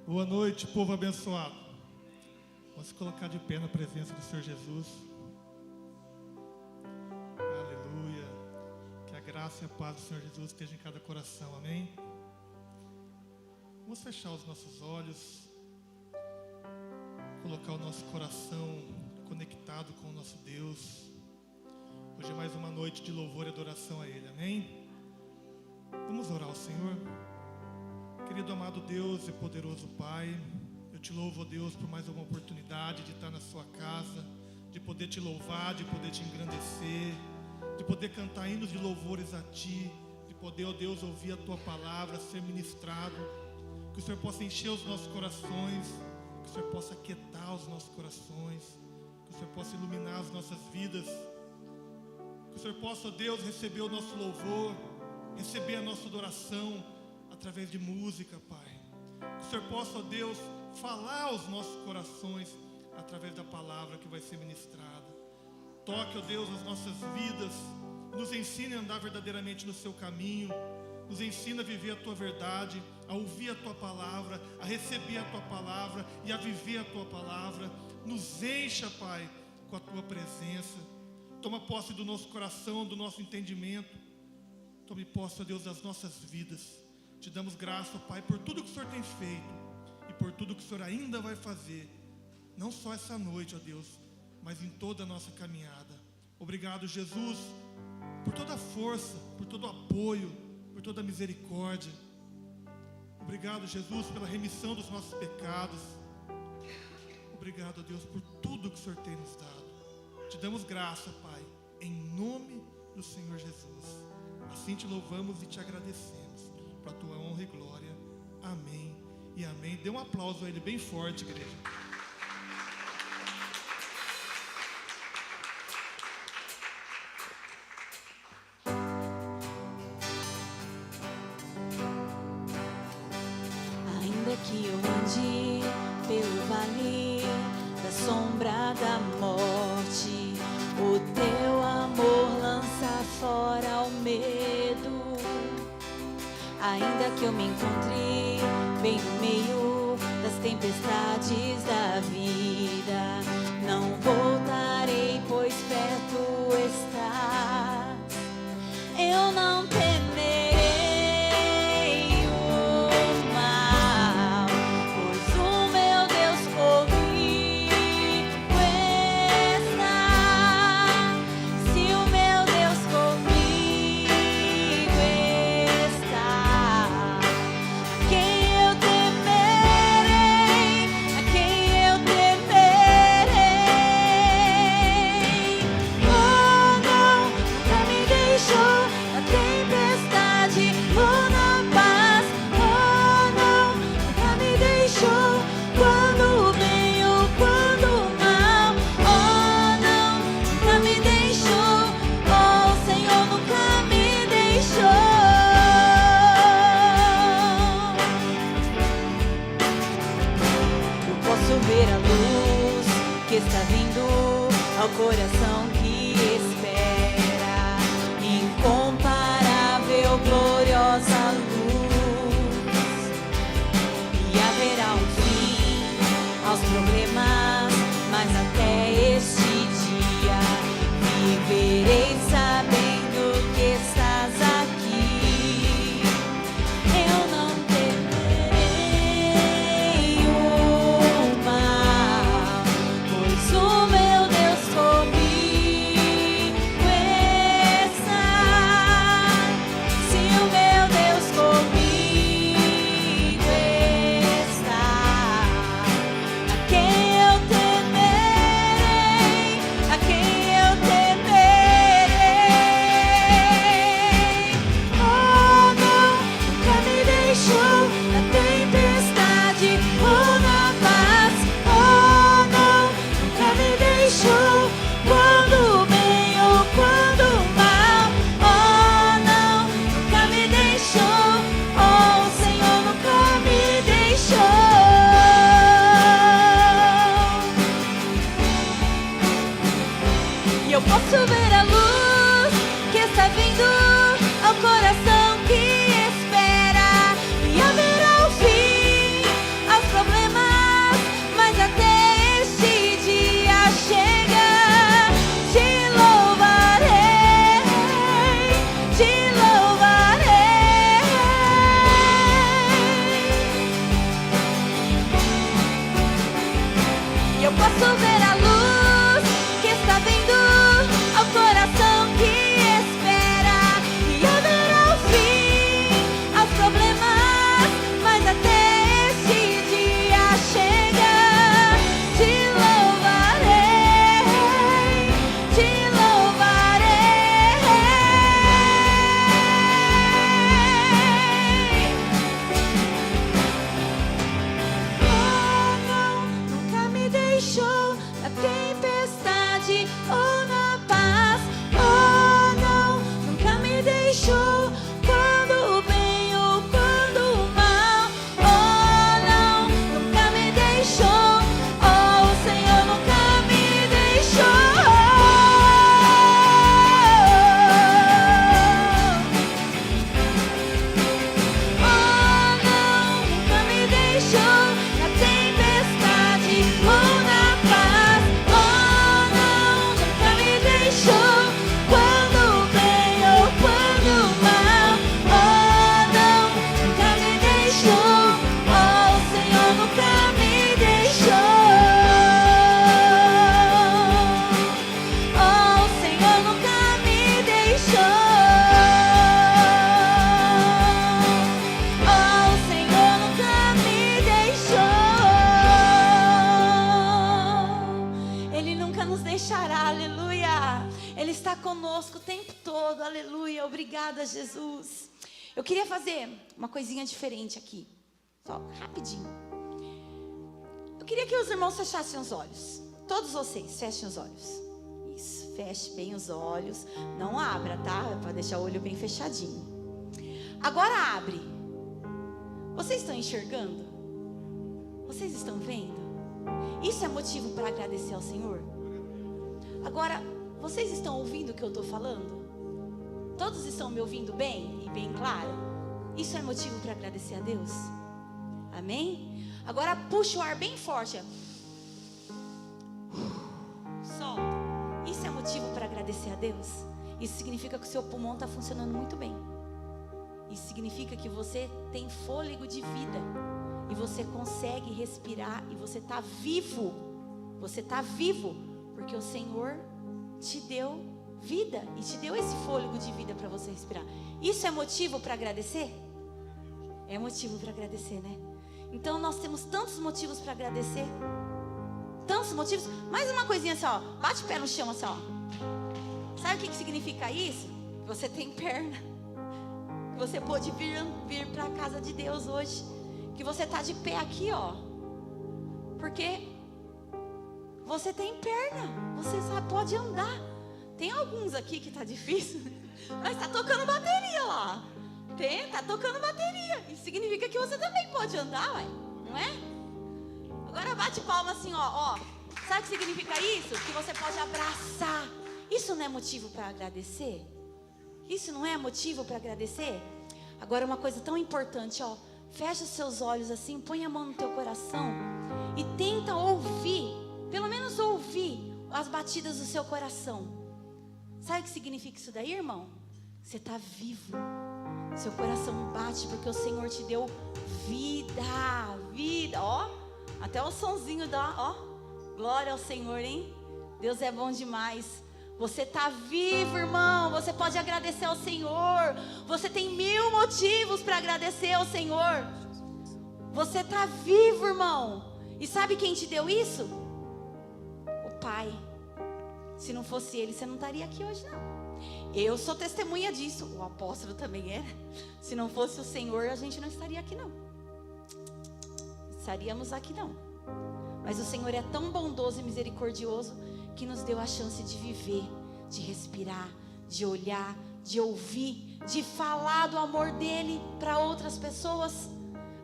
Boa noite, povo abençoado. Vamos se colocar de pé na presença do Senhor Jesus. Aleluia. Que a graça e a paz do Senhor Jesus esteja em cada coração, amém? Vamos fechar os nossos olhos, colocar o nosso coração conectado com o nosso Deus. Hoje é mais uma noite de louvor e adoração a Ele, amém? Vamos orar ao Senhor. Querido amado Deus e poderoso Pai, eu te louvo, ó Deus, por mais uma oportunidade de estar na sua casa, de poder te louvar, de poder te engrandecer, de poder cantar hinos de louvores a Ti, de poder, ó Deus, ouvir a Tua palavra, ser ministrado, que o Senhor possa encher os nossos corações, que o Senhor possa aquietar os nossos corações, que o Senhor possa iluminar as nossas vidas, que o Senhor possa, ó Deus, receber o nosso louvor, receber a nossa adoração, através de música, Pai. Que o Senhor possa, ó Deus, falar aos nossos corações através da palavra que vai ser ministrada. Toque, ó Deus, as nossas vidas. Nos ensine a andar verdadeiramente no seu caminho. Nos ensine a viver a tua verdade, a ouvir a tua palavra, a receber a tua palavra e a viver a tua palavra. Nos encha, Pai, com a tua presença. Toma posse do nosso coração, do nosso entendimento. Tome posse, ó Deus, das nossas vidas. Te damos graça, Pai, por tudo que o Senhor tem feito e por tudo que o Senhor ainda vai fazer, não só essa noite, ó Deus, mas em toda a nossa caminhada. Obrigado, Jesus, por toda a força, por todo o apoio, por toda a misericórdia. Obrigado, Jesus, pela remissão dos nossos pecados. Obrigado, ó Deus, por tudo que o Senhor tem nos dado. Te damos graça, Pai, em nome do Senhor Jesus. Assim te louvamos e te agradecemos. Para a tua honra e glória. Amém e amém. Dê um aplauso a Ele bem forte, igreja. Ainda que eu ande pelo vale da sombra da morte, o teu amor lança fora o medo. Ainda que eu me encontre bem no meio das tempestades da vida, não voltarei, pois perto estás. Eu não temerei o mal, pois o meu Deus comigo está. Se o meu Deus comigo está, quem eu temerei, a quem eu temerei. Oh não, nunca me deixou na tempestade ou na paz. Oh não, nunca me deixou quando o bem ou quando o mal. Oh não, nunca me deixou. Oh, o Senhor nunca me deixou. Eu posso ver a luz que está vindo ao coração que espera. Incomparável, gloriosa luz. E haverá um fim aos problemas, mas até este dia viverei sabendo que estás aqui. Eu não temerei o mal, pois o meu Deus comigo obrigada, Jesus. Eu queria fazer uma coisinha diferente aqui. Só rapidinho. Eu queria que os irmãos fechassem os olhos. Todos vocês, fechem os olhos. Isso, feche bem os olhos. Não abra, tá? É para deixar o olho bem fechadinho. Agora abre. Vocês estão enxergando? Vocês estão vendo? Isso é motivo para agradecer ao Senhor? Agora, vocês estão ouvindo o que eu estou falando? Todos estão me ouvindo bem e bem claro? Isso é motivo para agradecer a Deus? Amém? Agora puxa o ar bem forte. Solta. Isso é motivo para agradecer a Deus? Isso significa que o seu pulmão está funcionando muito bem. Isso significa que você tem fôlego de vida. E você consegue respirar. E você está vivo. Você está vivo. Porque o Senhor te deu vida. E te deu esse fôlego de vida para você respirar. Isso é motivo para agradecer? É motivo para agradecer, né? Então nós temos tantos motivos para agradecer. Tantos motivos. Mais uma coisinha assim, ó. Bate o pé no chão assim, ó. Sabe o que significa isso? Você tem perna. Você pode vir para a casa de Deus hoje. Que você está de pé aqui, ó. Porque você tem perna. Você pode andar. Tem alguns aqui que tá difícil, mas tá tocando bateria lá. Tá tocando bateria. Isso significa que você também pode andar, ué, não é? Agora bate palma assim, ó. Sabe o que significa isso? Que você pode abraçar. Isso não é motivo para agradecer? Isso não é motivo para agradecer? Agora uma coisa tão importante, ó. Fecha os seus olhos assim, põe a mão no teu coração e tenta ouvir, pelo menos ouvir as batidas do seu coração. Sabe o que significa isso daí, irmão? Você está vivo. Seu coração bate porque o Senhor te deu vida. Vida, ó. Até o sonzinho dá, ó. Glória ao Senhor, hein? Deus é bom demais. Você está vivo, irmão. Você pode agradecer ao Senhor. Você tem 1000 motivos para agradecer ao Senhor. Você está vivo, irmão. E sabe quem te deu isso? O Pai. Se não fosse Ele, você não estaria aqui hoje, não. Eu sou testemunha disso. O apóstolo também é. Se não fosse o Senhor, a gente não estaria aqui, não. Estaríamos aqui, não. Mas o Senhor é tão bondoso e misericordioso que nos deu a chance de viver, de respirar, de olhar, de ouvir, de falar do amor dele para outras pessoas,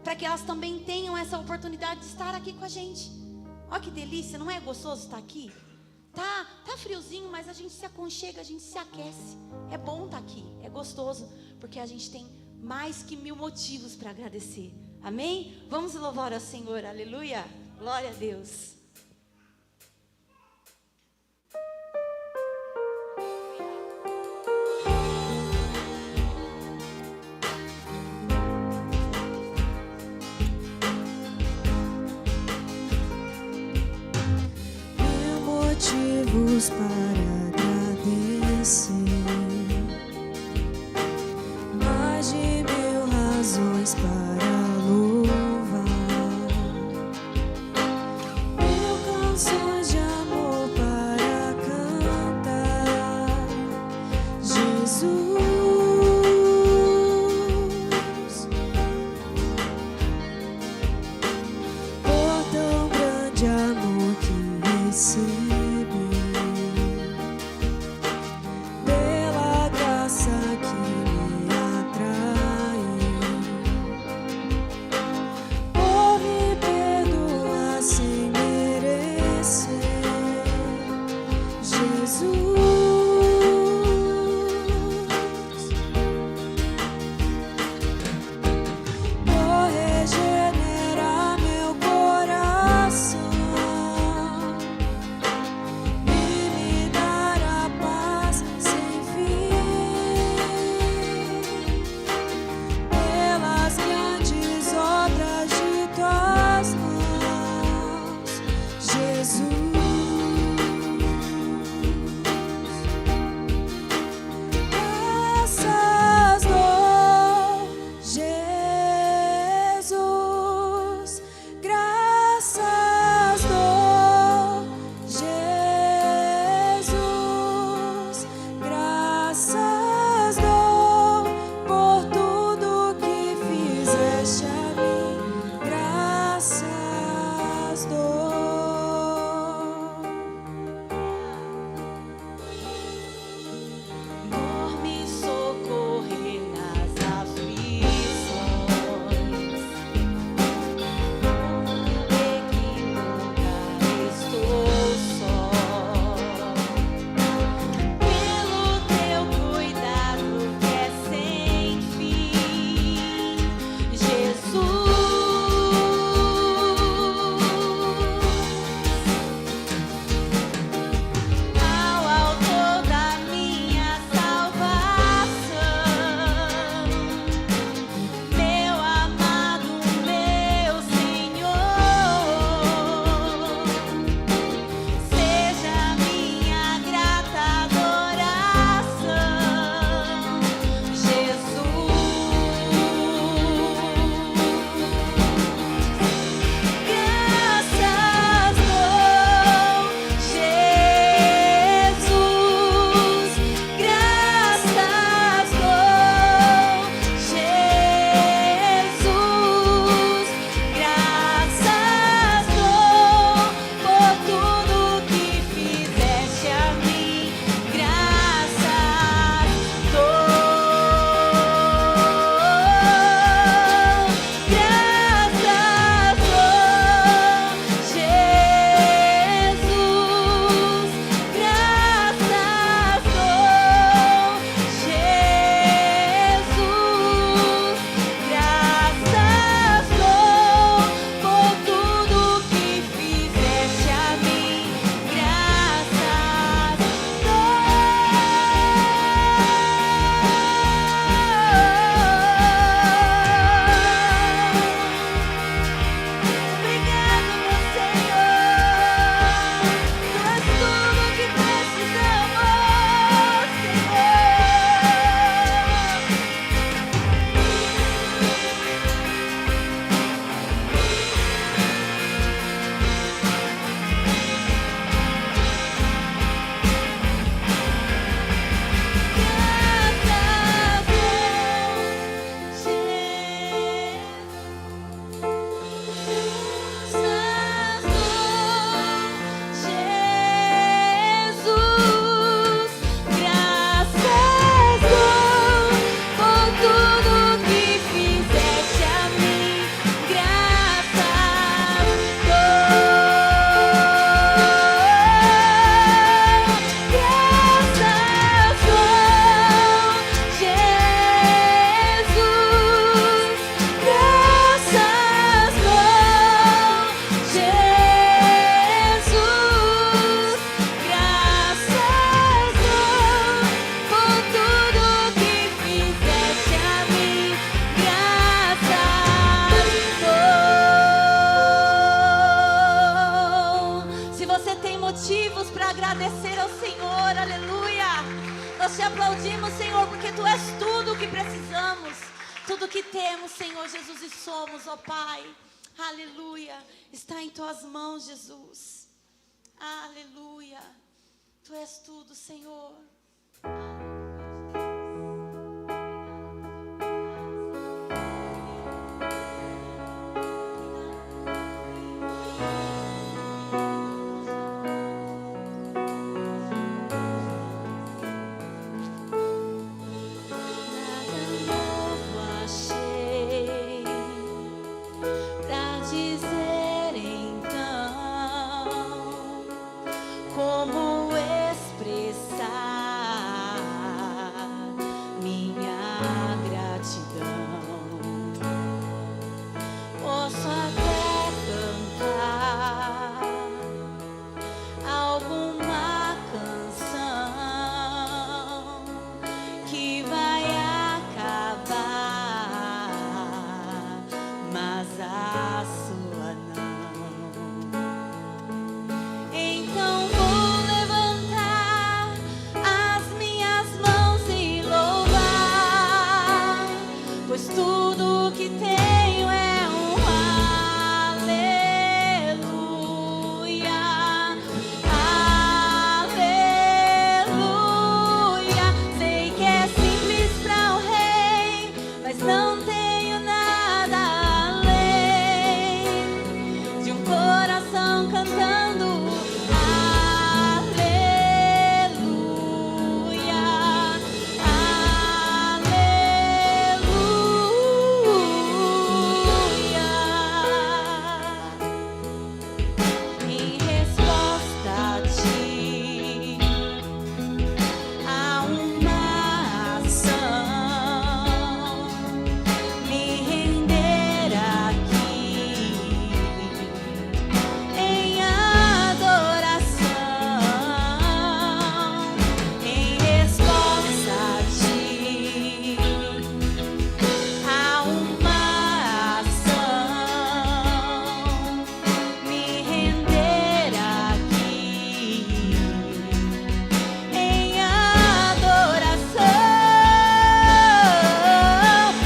para que elas também tenham essa oportunidade de estar aqui com a gente. Olha que delícia, não é gostoso estar aqui? Tá friozinho, mas a gente se aconchega, a gente se aquece. É bom estar aqui, é gostoso, porque a gente tem mais que 1000 motivos para agradecer. Amém? Vamos louvar ao Senhor, aleluia, glória a Deus. Motivos para agradecer, mais de 1000 razões para louvar, 1000 canções de amor para cantar. Jesus, por tão grande amor que recebi. te aplaudimos, Senhor, porque Tu és tudo o que precisamos, tudo o que temos, Senhor Jesus, e somos, ó Pai. Aleluia. Está em Tuas mãos, Jesus. Aleluia. Tu és tudo, Senhor. Como expressar minha gratidão? Posso até cantar alguma canção que vai acabar, mas a sua não. Então vou levantar as minhas mãos e louvar, pois tudo que tenho é um aleluia, aleluia. Sei que é simples para o rei, mas não tenho nada além de um coração cantando aleluia, aleluia. Em resposta a Ti, a uma ação, me render aqui em adoração. Em resposta a Ti, a uma ação, me render aqui em adoração.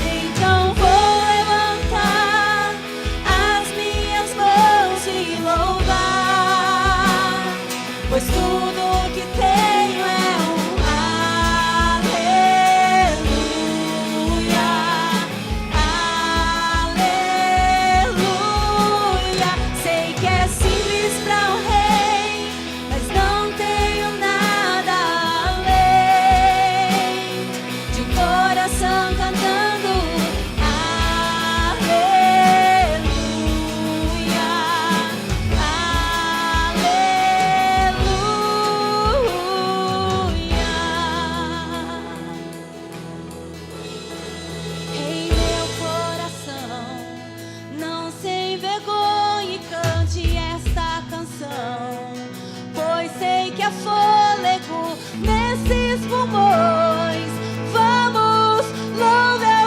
Então vou levantar as minhas mãos e louvar, pois tudo que tenho é um aleluia, aleluia. Sei que é simples para o rei, mas não tenho nada além de um coração cantando aleluia, aleluia. Em meu coração, não se envergonhe, cante esta canção, pois sei que há fôlego nesses pulmões. Vamos louvar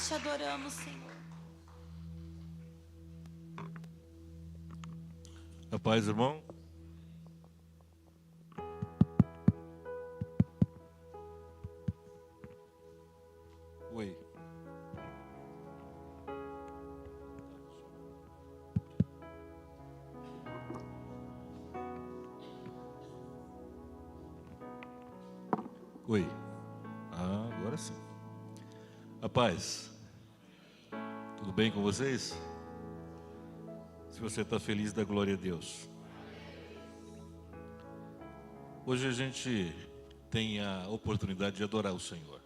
Nós te adoramos, Senhor. A paz, irmão. Oi. Oi. Agora sim. A paz. Tudo bem com vocês? Se você está feliz, dá glória a Deus. Hoje a gente tem a oportunidade de adorar o Senhor.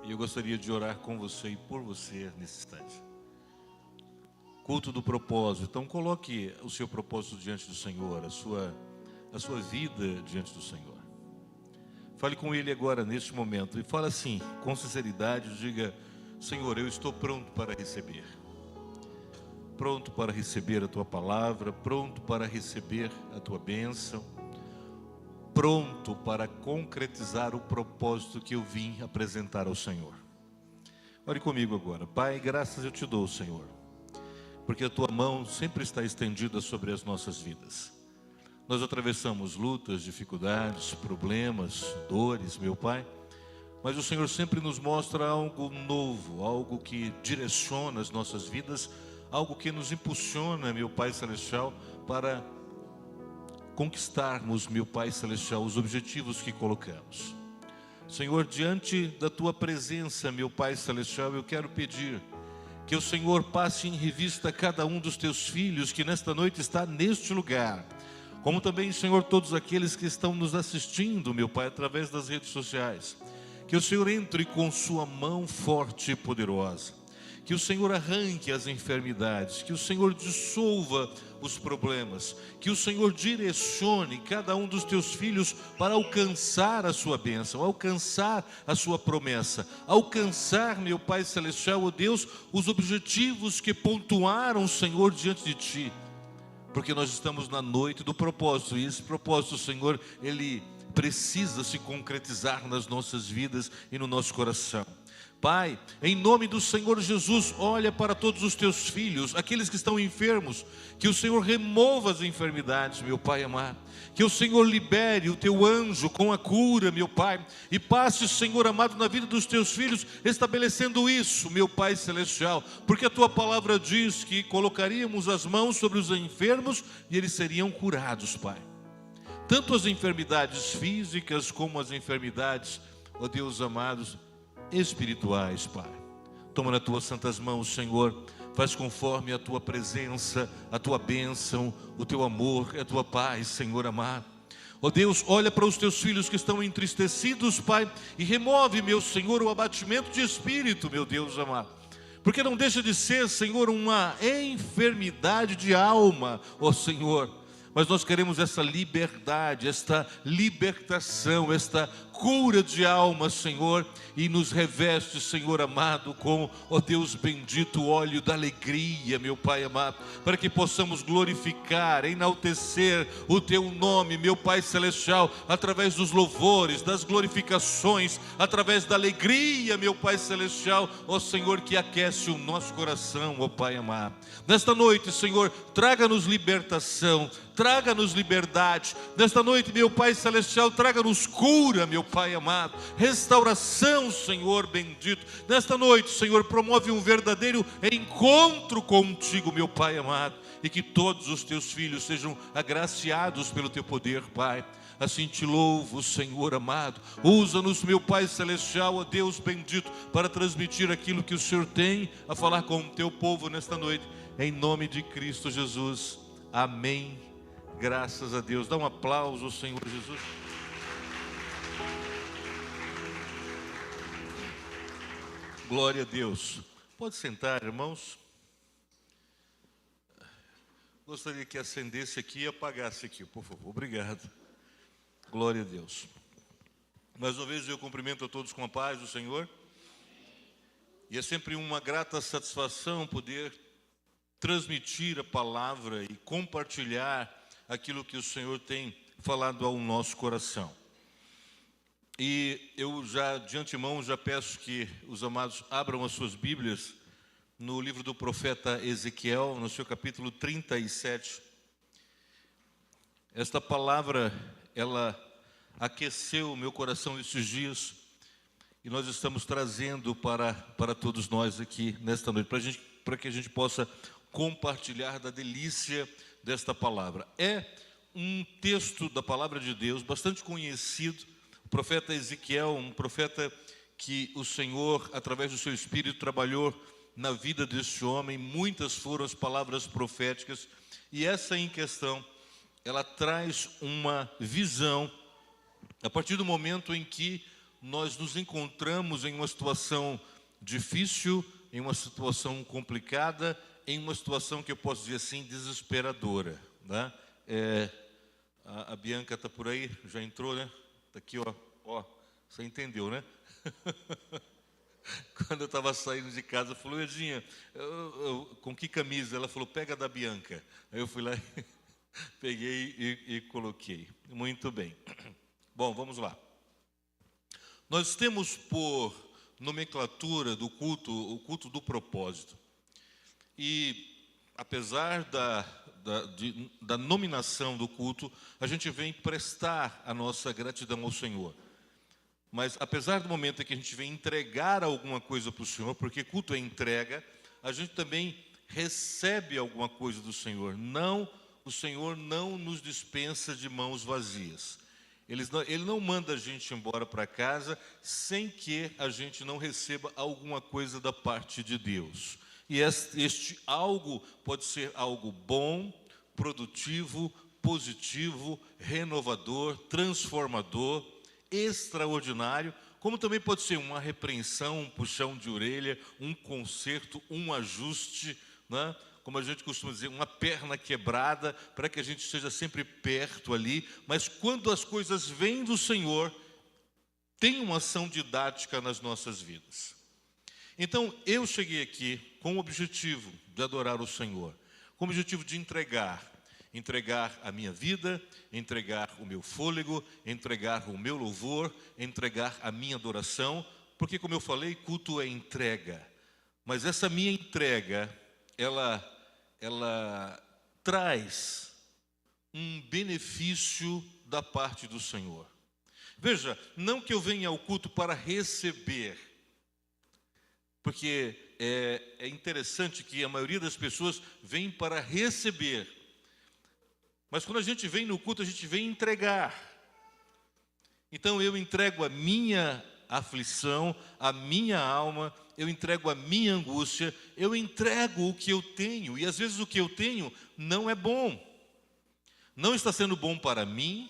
E eu gostaria de orar com você e por você nesse instante. Culto do propósito. Então coloque o seu propósito diante do Senhor, a sua vida diante do Senhor. Fale com Ele agora, neste momento. E fala assim, com sinceridade, diga: Senhor, eu estou pronto para receber. Pronto para receber a Tua palavra, pronto para receber a Tua bênção, pronto para concretizar o propósito que eu vim apresentar ao Senhor. Ore comigo agora. Pai, graças eu te dou, Senhor, porque a Tua mão sempre está estendida sobre as nossas vidas. Nós atravessamos lutas, dificuldades, problemas, dores, meu Pai, mas o Senhor sempre nos mostra algo novo, algo que direciona as nossas vidas, algo que nos impulsiona, meu Pai Celestial, para conquistarmos, meu Pai Celestial, os objetivos que colocamos. Senhor, diante da Tua presença, meu Pai Celestial, eu quero pedir que o Senhor passe em revista cada um dos Teus filhos que nesta noite está neste lugar, como também, Senhor, todos aqueles que estão nos assistindo, meu Pai, através das redes sociais. Que o Senhor entre com Sua mão forte e poderosa. Que o Senhor arranque as enfermidades, que o Senhor dissolva os problemas, que o Senhor direcione cada um dos Teus filhos para alcançar a Sua bênção, alcançar a Sua promessa, alcançar, meu Pai Celestial, ó Deus, os objetivos que pontuaram, Senhor, diante de Ti. Porque nós estamos na noite do propósito, e esse propósito, Senhor, ele precisa se concretizar nas nossas vidas e no nosso coração. Pai, em nome do Senhor Jesus, olha para todos os Teus filhos, aqueles que estão enfermos, que o Senhor remova as enfermidades, meu Pai amado, que o Senhor libere o Teu anjo com a cura, meu Pai, e passe, Senhor amado, na vida dos Teus filhos, estabelecendo isso, meu Pai Celestial, porque a Tua palavra diz que colocaríamos as mãos sobre os enfermos e eles seriam curados, Pai. Tanto as enfermidades físicas como as enfermidades, ó Deus amados, espirituais, Pai. Toma nas Tuas santas mãos, Senhor, faz conforme a Tua presença, a Tua bênção, o Teu amor, a Tua paz, Senhor amado. Ó Deus, olha para os Teus filhos que estão entristecidos, Pai, e remove, meu Senhor, o abatimento de espírito, meu Deus amado. Porque não deixa de ser, Senhor, uma enfermidade de alma, ó Senhor. Mas nós queremos essa liberdade, esta libertação, esta cura de alma, Senhor, e nos reveste, Senhor amado, com, ó Deus bendito, óleo da alegria, meu Pai amado, para que possamos glorificar, enaltecer o Teu nome, meu Pai celestial, através dos louvores, das glorificações, através da alegria, meu Pai celestial, ó Senhor, que aquece o nosso coração, ó Pai amado. Nesta noite, Senhor, traga-nos libertação, traga-nos liberdade. Nesta noite, meu Pai celestial, traga-nos cura, meu Pai amado, restauração, Senhor bendito. Nesta noite, Senhor, promove um verdadeiro encontro contigo, meu Pai amado, e que todos os Teus filhos sejam agraciados pelo Teu poder, Pai. Assim te louvo, Senhor amado. Usa-nos, meu Pai celestial, ó Deus bendito, para transmitir aquilo que o Senhor tem a falar com o Teu povo nesta noite, em nome de Cristo Jesus. Amém. Graças a Deus. Dá um aplauso ao Senhor Jesus. Glória a Deus. Pode sentar, irmãos. Gostaria que acendesse aqui e apagasse aqui, por favor. Obrigado. Glória a Deus. Mais uma vez eu cumprimento a todos com a paz do Senhor. E é sempre uma grata satisfação poder transmitir a palavra e compartilhar aquilo que o Senhor tem falado ao nosso coração. E eu já, de antemão, já peço que os amados abram as suas Bíblias no livro do profeta Ezequiel, no seu capítulo 37. Esta palavra, ela aqueceu o meu coração esses dias, e nós estamos trazendo para todos nós aqui nesta noite, para que a gente possa compartilhar da delícia desta palavra. É um texto da palavra de Deus bastante conhecido. O profeta Ezequiel, um profeta que o Senhor, através do seu Espírito, trabalhou na vida deste homem. Muitas foram as palavras proféticas, e essa em questão, ela traz uma visão a partir do momento em que nós nos encontramos em uma situação difícil, em uma situação complicada, em uma situação que eu posso dizer assim, desesperadora, né? A Bianca está por aí, já entrou, né? Está aqui, ó, você entendeu, né? Quando eu estava saindo de casa, falou: Edinha, com que camisa? Ela falou: pega da Bianca. Aí eu fui lá e peguei e coloquei. Muito bem. Bom, vamos lá. Nós temos por nomenclatura do culto, o culto do propósito. E apesar da nominação do culto, a gente vem prestar a nossa gratidão ao Senhor. Mas apesar do momento em que a gente vem entregar alguma coisa para o Senhor, porque culto é entrega, a gente também recebe alguma coisa do Senhor. Não, o Senhor não nos dispensa de mãos vazias. Ele não manda a gente embora para casa sem que a gente não receba alguma coisa da parte de Deus. E este algo pode ser algo bom, produtivo, positivo, renovador, transformador, extraordinário, como também pode ser uma repreensão, um puxão de orelha, um conserto, um ajuste, né? Como a gente costuma dizer, uma perna quebrada, para que a gente esteja sempre perto ali. Mas quando as coisas vêm do Senhor, tem uma ação didática nas nossas vidas. Então, eu cheguei aqui com o objetivo de adorar o Senhor, com o objetivo de entregar a minha vida, entregar o meu fôlego, entregar o meu louvor, entregar a minha adoração, porque, como eu falei, culto é entrega. Mas essa minha entrega, ela traz um benefício da parte do Senhor. Veja, não que eu venha ao culto para receber, porque é interessante que a maioria das pessoas vem para receber, mas quando a gente vem no culto, a gente vem entregar. Então eu entrego a minha aflição, a minha alma, eu entrego a minha angústia, eu entrego o que eu tenho, e às vezes o que eu tenho não é bom, não está sendo bom para mim,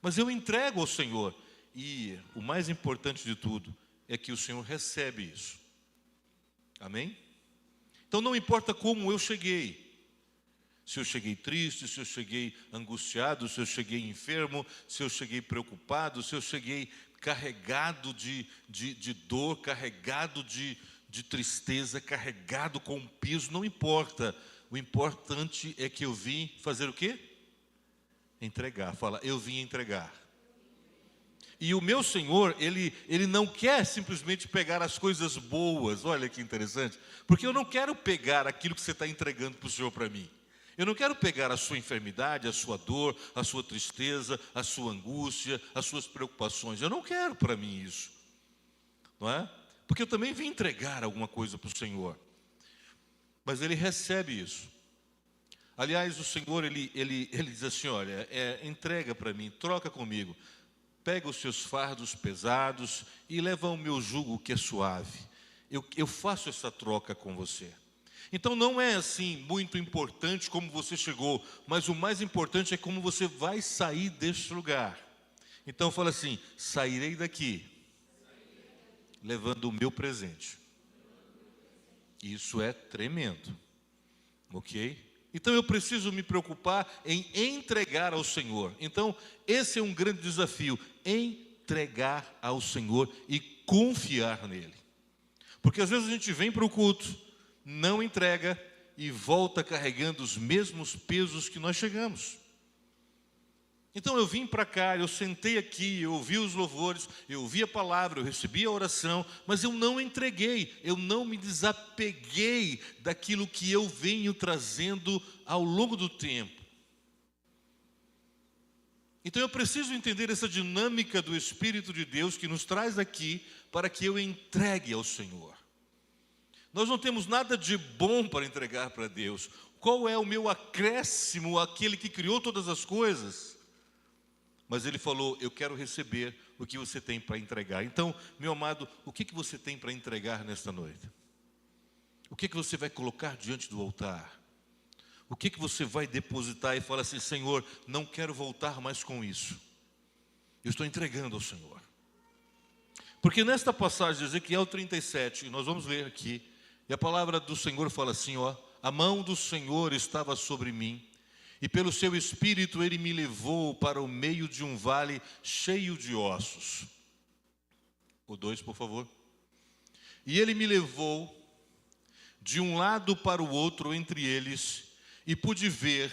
mas eu entrego ao Senhor. E o mais importante de tudo é que o Senhor recebe isso. Amém? Então não importa como eu cheguei, se eu cheguei triste, se eu cheguei angustiado, se eu cheguei enfermo, se eu cheguei preocupado, se eu cheguei carregado de dor, carregado de tristeza, carregado com peso, não importa. O importante é que eu vim fazer o quê? Entregar. Fala, eu vim entregar. E o meu Senhor, Ele não quer simplesmente pegar as coisas boas. Olha que interessante. Porque eu não quero pegar aquilo que você está entregando para o Senhor para mim. Eu não quero pegar a sua enfermidade, a sua dor, a sua tristeza, a sua angústia, as suas preocupações. Eu não quero para mim isso, não é? Porque eu também vim entregar alguma coisa para o Senhor. Mas Ele recebe isso. Aliás, o Senhor, Ele diz assim, olha, entrega para mim, troca comigo. Pega os seus fardos pesados e leva o meu jugo que é suave. Eu faço essa troca com você. Então não é assim muito importante como você chegou, mas o mais importante é como você vai sair deste lugar. Então fala assim, sairei daqui levando o meu presente. Isso é tremendo, ok? Então eu preciso me preocupar em entregar ao Senhor. Então esse é um grande desafio, entregar ao Senhor e confiar nele. Porque às vezes a gente vem para o culto, não entrega e volta carregando os mesmos pesos que nós chegamos. Então eu vim para cá, eu sentei aqui, eu ouvi os louvores, eu ouvi a palavra, eu recebi a oração, mas eu não entreguei, eu não me desapeguei daquilo que eu venho trazendo ao longo do tempo. Então eu preciso entender essa dinâmica do Espírito de Deus que nos traz aqui para que eu entregue ao Senhor. Nós não temos nada de bom para entregar para Deus. Qual é o meu acréscimo àquele que criou todas as coisas? Mas Ele falou, eu quero receber o que você tem para entregar. Então, meu amado, o que você tem para entregar nesta noite? O que você vai colocar diante do altar? O que você vai depositar e falar assim, Senhor, não quero voltar mais com isso. Eu estou entregando ao Senhor. Porque nesta passagem de Ezequiel 37, e nós vamos ler aqui, e a palavra do Senhor fala assim, ó, a mão do Senhor estava sobre mim, e pelo seu Espírito Ele me levou para o meio de um vale cheio de ossos. O 2, por favor. E Ele me levou de um lado para o outro entre eles, e pude ver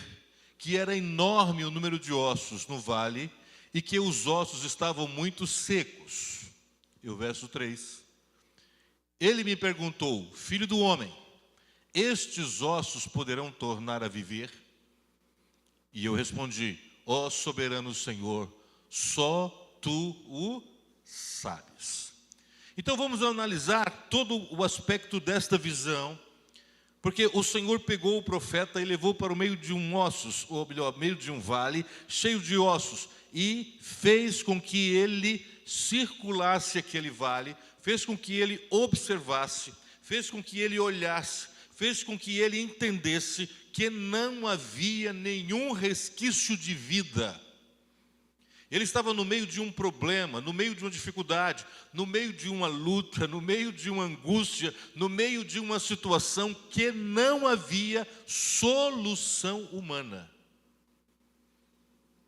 que era enorme o número de ossos no vale, e que os ossos estavam muito secos. E o verso 3. Ele me perguntou, filho do homem, estes ossos poderão tornar a viver? E eu respondi, ó soberano Senhor, só tu o sabes. Então vamos analisar todo o aspecto desta visão, porque o Senhor pegou o profeta e levou para o meio de ou melhor, meio de um vale cheio de ossos, e fez com que ele circulasse aquele vale, fez com que ele observasse, fez com que ele olhasse, fez com que ele entendesse que não havia nenhum resquício de vida. Ele estava no meio de um problema, no meio de uma dificuldade, no meio de uma luta, no meio de uma angústia, no meio de uma situação que não havia solução humana.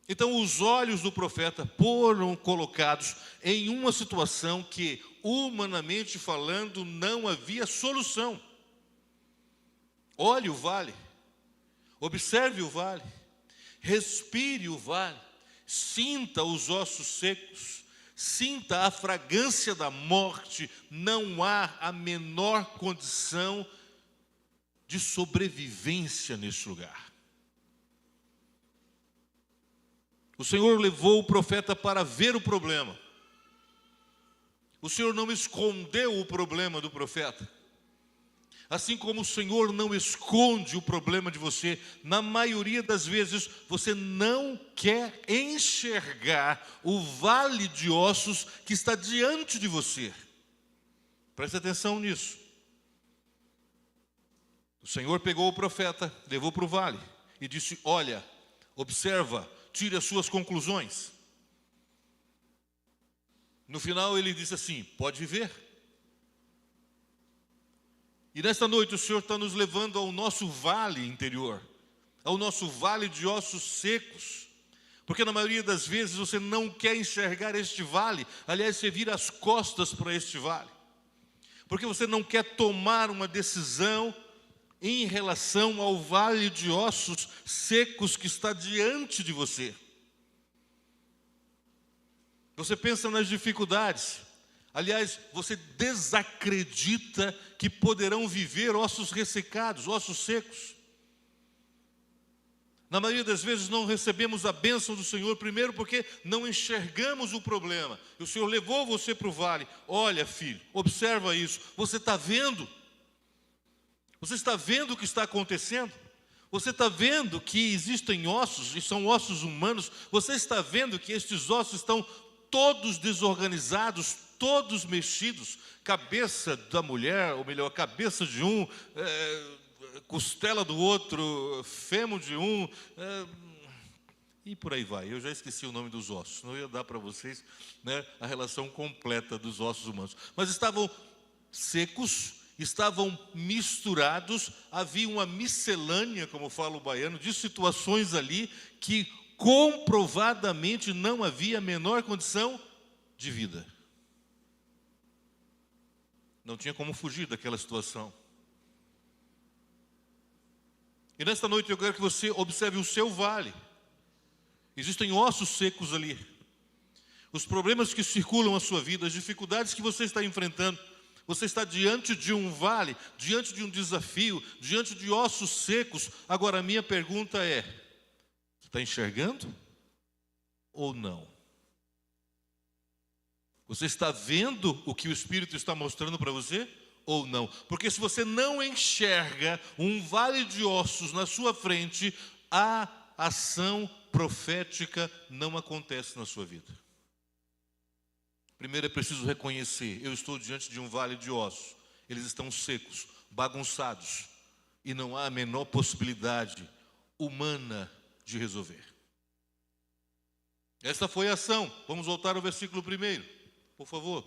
Então os olhos do profeta foram colocados em uma situação que, humanamente falando, não havia solução. Olhe o vale, observe o vale, respire o vale, sinta os ossos secos, sinta a fragrância da morte, não há a menor condição de sobrevivência nesse lugar. O Senhor levou o profeta para ver o problema. O Senhor não escondeu o problema do profeta. Assim como o Senhor não esconde o problema de você, na maioria das vezes você não quer enxergar o vale de ossos que está diante de você. Preste atenção nisso. O Senhor pegou o profeta, levou para o vale e disse, olha, observa, tire as suas conclusões. No final ele disse assim, pode viver. E nesta noite o Senhor está nos levando ao nosso vale interior, ao nosso vale de ossos secos, porque na maioria das vezes você não quer enxergar este vale, aliás, você vira as costas para este vale, porque você não quer tomar uma decisão em relação ao vale de ossos secos que está diante de você. Você pensa nas dificuldades. Aliás, você desacredita que poderão viver ossos ressecados, ossos secos. Na maioria das vezes não recebemos a bênção do Senhor, primeiro porque não enxergamos o problema. E o Senhor levou você para o vale. Olha, filho, observa isso. Você está vendo? Você está vendo o que está acontecendo? Você está vendo que existem ossos, e são ossos humanos? Você está vendo que estes ossos estão todos desorganizados, todos mexidos? Cabeça da mulher, ou melhor, cabeça de um, costela do outro, fêmur de um, e por aí vai. Eu já esqueci o nome dos ossos, não ia dar para vocês, né, a relação completa dos ossos humanos. Mas estavam secos, estavam misturados, havia uma miscelânea, como fala o baiano, de situações ali que comprovadamente não havia a menor condição de vida. Não tinha como fugir daquela situação. E nesta noite eu quero que você observe o seu vale. Existem ossos secos ali. Os problemas que circulam a sua vida, as dificuldades que você está enfrentando, você está diante de um vale, diante de um desafio, diante de ossos secos. Agora, a minha pergunta é: você está enxergando ou não? Você está vendo o que o Espírito está mostrando para você ou não? Porque se você não enxerga um vale de ossos na sua frente, a ação profética não acontece na sua vida. Primeiro é preciso reconhecer: eu estou diante de um vale de ossos. Eles estão secos, bagunçados, e não há a menor possibilidade humana de resolver. Esta foi a ação. Vamos voltar ao versículo 1, por favor.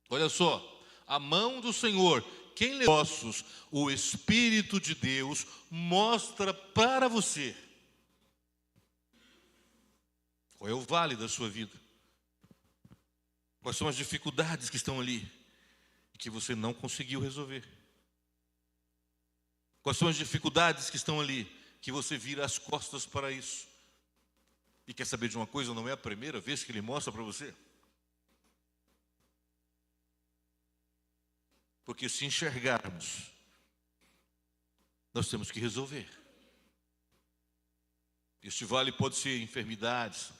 Olha só: a mão do Senhor, quem lê ossos, o Espírito de Deus mostra para você qual é o vale da sua vida. Quais são as dificuldades que estão ali e que você não conseguiu resolver? Quais são as dificuldades que estão ali que você vira as costas para isso? E quer saber de uma coisa? Não é a primeira vez que Ele mostra para você. Porque se enxergarmos, nós temos que resolver. Este vale pode ser enfermidades,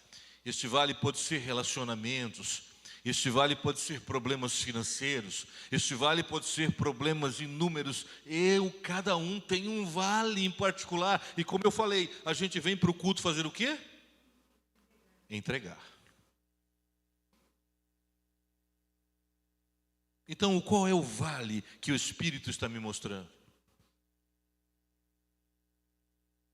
este vale pode ser relacionamentos, este vale pode ser problemas financeiros, este vale pode ser problemas inúmeros. Cada um tem um vale em particular. E como eu falei, a gente vem para o culto fazer o quê? Entregar. Então, qual é o vale que o Espírito está me mostrando?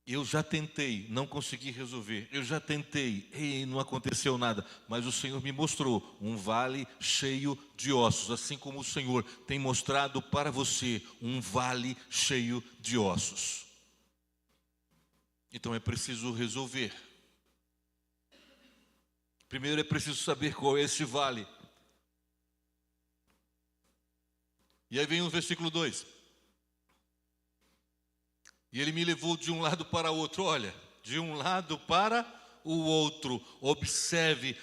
Eu já tentei, não consegui resolver. Eu já tentei, não aconteceu nada. Mas o Senhor me mostrou um vale cheio de ossos. Assim como o Senhor tem mostrado para você um vale cheio de ossos. Então é preciso resolver. Primeiro é preciso saber qual é esse vale. E aí vem o versículo 2. E Ele me levou de um lado para o outro. Olha, de um lado para o outro. Observe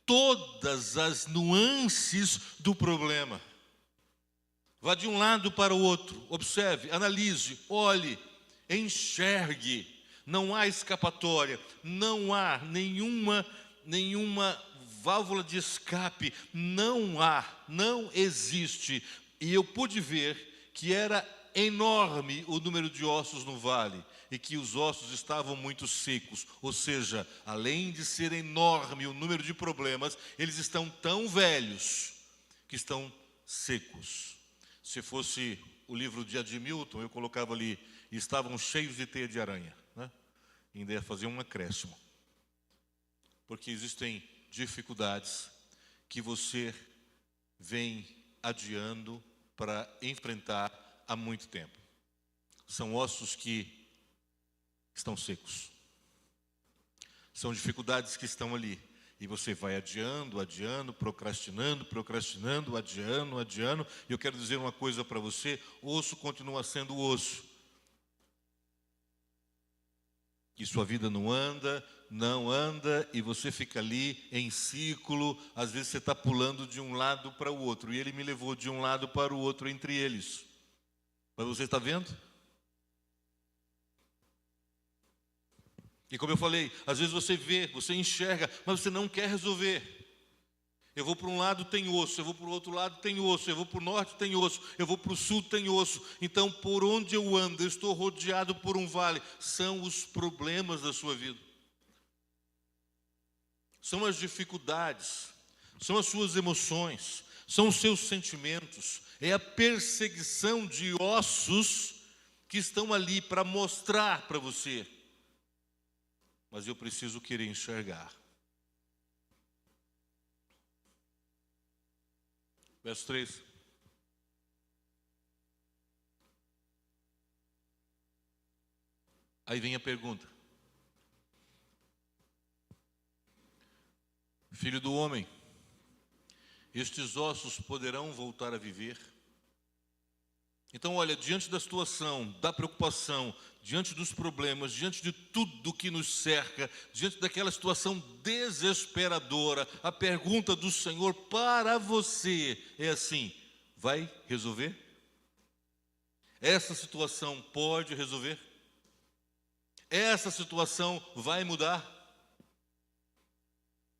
todas as nuances do problema. Vá de um lado para o outro. Observe, analise, olhe, enxergue. Não há escapatória. Não há nenhuma válvula de escape. Não existe. E eu pude ver que era enorme o número de ossos no vale e que os ossos estavam muito secos. Ou seja, além de ser enorme o número de problemas, eles estão tão velhos que estão secos. Se fosse o livro de Admilton, eu colocava ali: estavam cheios de teia de aranha, né? Ainda ia fazer um acréscimo. Porque existem dificuldades que você vem adiando para enfrentar há muito tempo. São ossos que estão secos. São dificuldades que estão ali. E você vai adiando, procrastinando, adiando. E eu quero dizer uma coisa para você: osso continua sendo osso. E sua vida não anda, e você fica ali em ciclo. Às vezes você está pulando de um lado para o outro. E Ele me levou de um lado para o outro entre eles. Mas você está vendo? E como eu falei, às vezes você vê, você enxerga, mas você não quer resolver. Eu vou para um lado, tem osso. Eu vou para o outro lado, tem osso. Eu vou para o norte, tem osso. Eu vou para o sul, tem osso. Então, por onde eu ando, eu estou rodeado por um vale. São os problemas da sua vida. São as dificuldades. São as suas emoções. São os seus sentimentos. É a perseguição de ossos que estão ali para mostrar para você. Mas eu preciso querer enxergar. Verso 3. Aí vem a pergunta: Filho do homem, estes ossos poderão voltar a viver? Então, olha, diante da situação, da preocupação, diante dos problemas, diante de tudo que nos cerca, diante daquela situação desesperadora, a pergunta do Senhor para você é assim: vai resolver? Essa situação pode resolver? Essa situação vai mudar?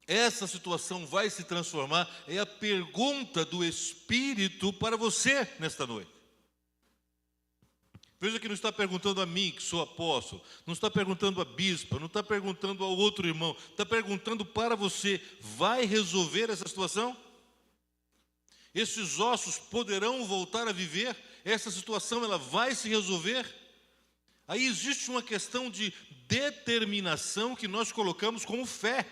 Essa situação vai se transformar? É a pergunta do Espírito para você nesta noite. Veja que não está perguntando a mim, que sou apóstolo, não está perguntando a bispa, não está perguntando ao outro irmão, está perguntando para você: vai resolver essa situação? Esses ossos poderão voltar a viver? Essa situação ela vai se resolver? Aí existe uma questão de determinação que nós colocamos como fé.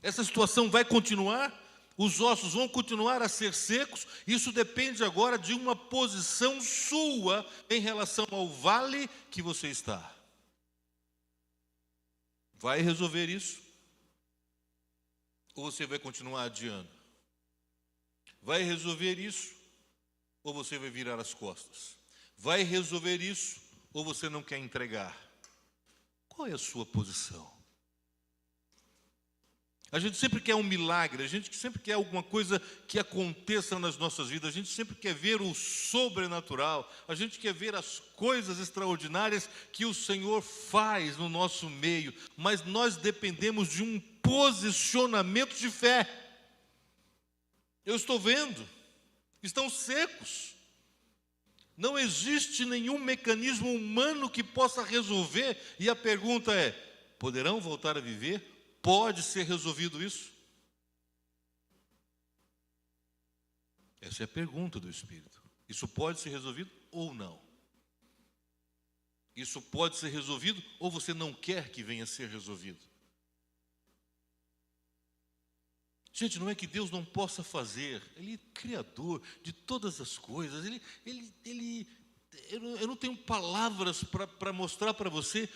Essa situação vai continuar? Os ossos vão continuar a ser secos? Isso depende agora de uma posição sua em relação ao vale que você está. Vai resolver isso? Ou você vai continuar adiando? Vai resolver isso? Ou você vai virar as costas? Vai resolver isso? Ou você não quer entregar? Qual é a sua posição? A gente sempre quer um milagre, a gente sempre quer alguma coisa que aconteça nas nossas vidas, a gente sempre quer ver o sobrenatural, a gente quer ver as coisas extraordinárias que o Senhor faz no nosso meio, mas nós dependemos de um posicionamento de fé. Eu estou vendo, estão secos, não existe nenhum mecanismo humano que possa resolver, e a pergunta é: poderão voltar a viver? Pode ser resolvido isso? Essa é a pergunta do Espírito. Isso pode ser resolvido ou não? Isso pode ser resolvido ou você não quer que venha a ser resolvido? Gente, não é que Deus não possa fazer. Ele é criador de todas as coisas. Eu não tenho palavras para mostrar para você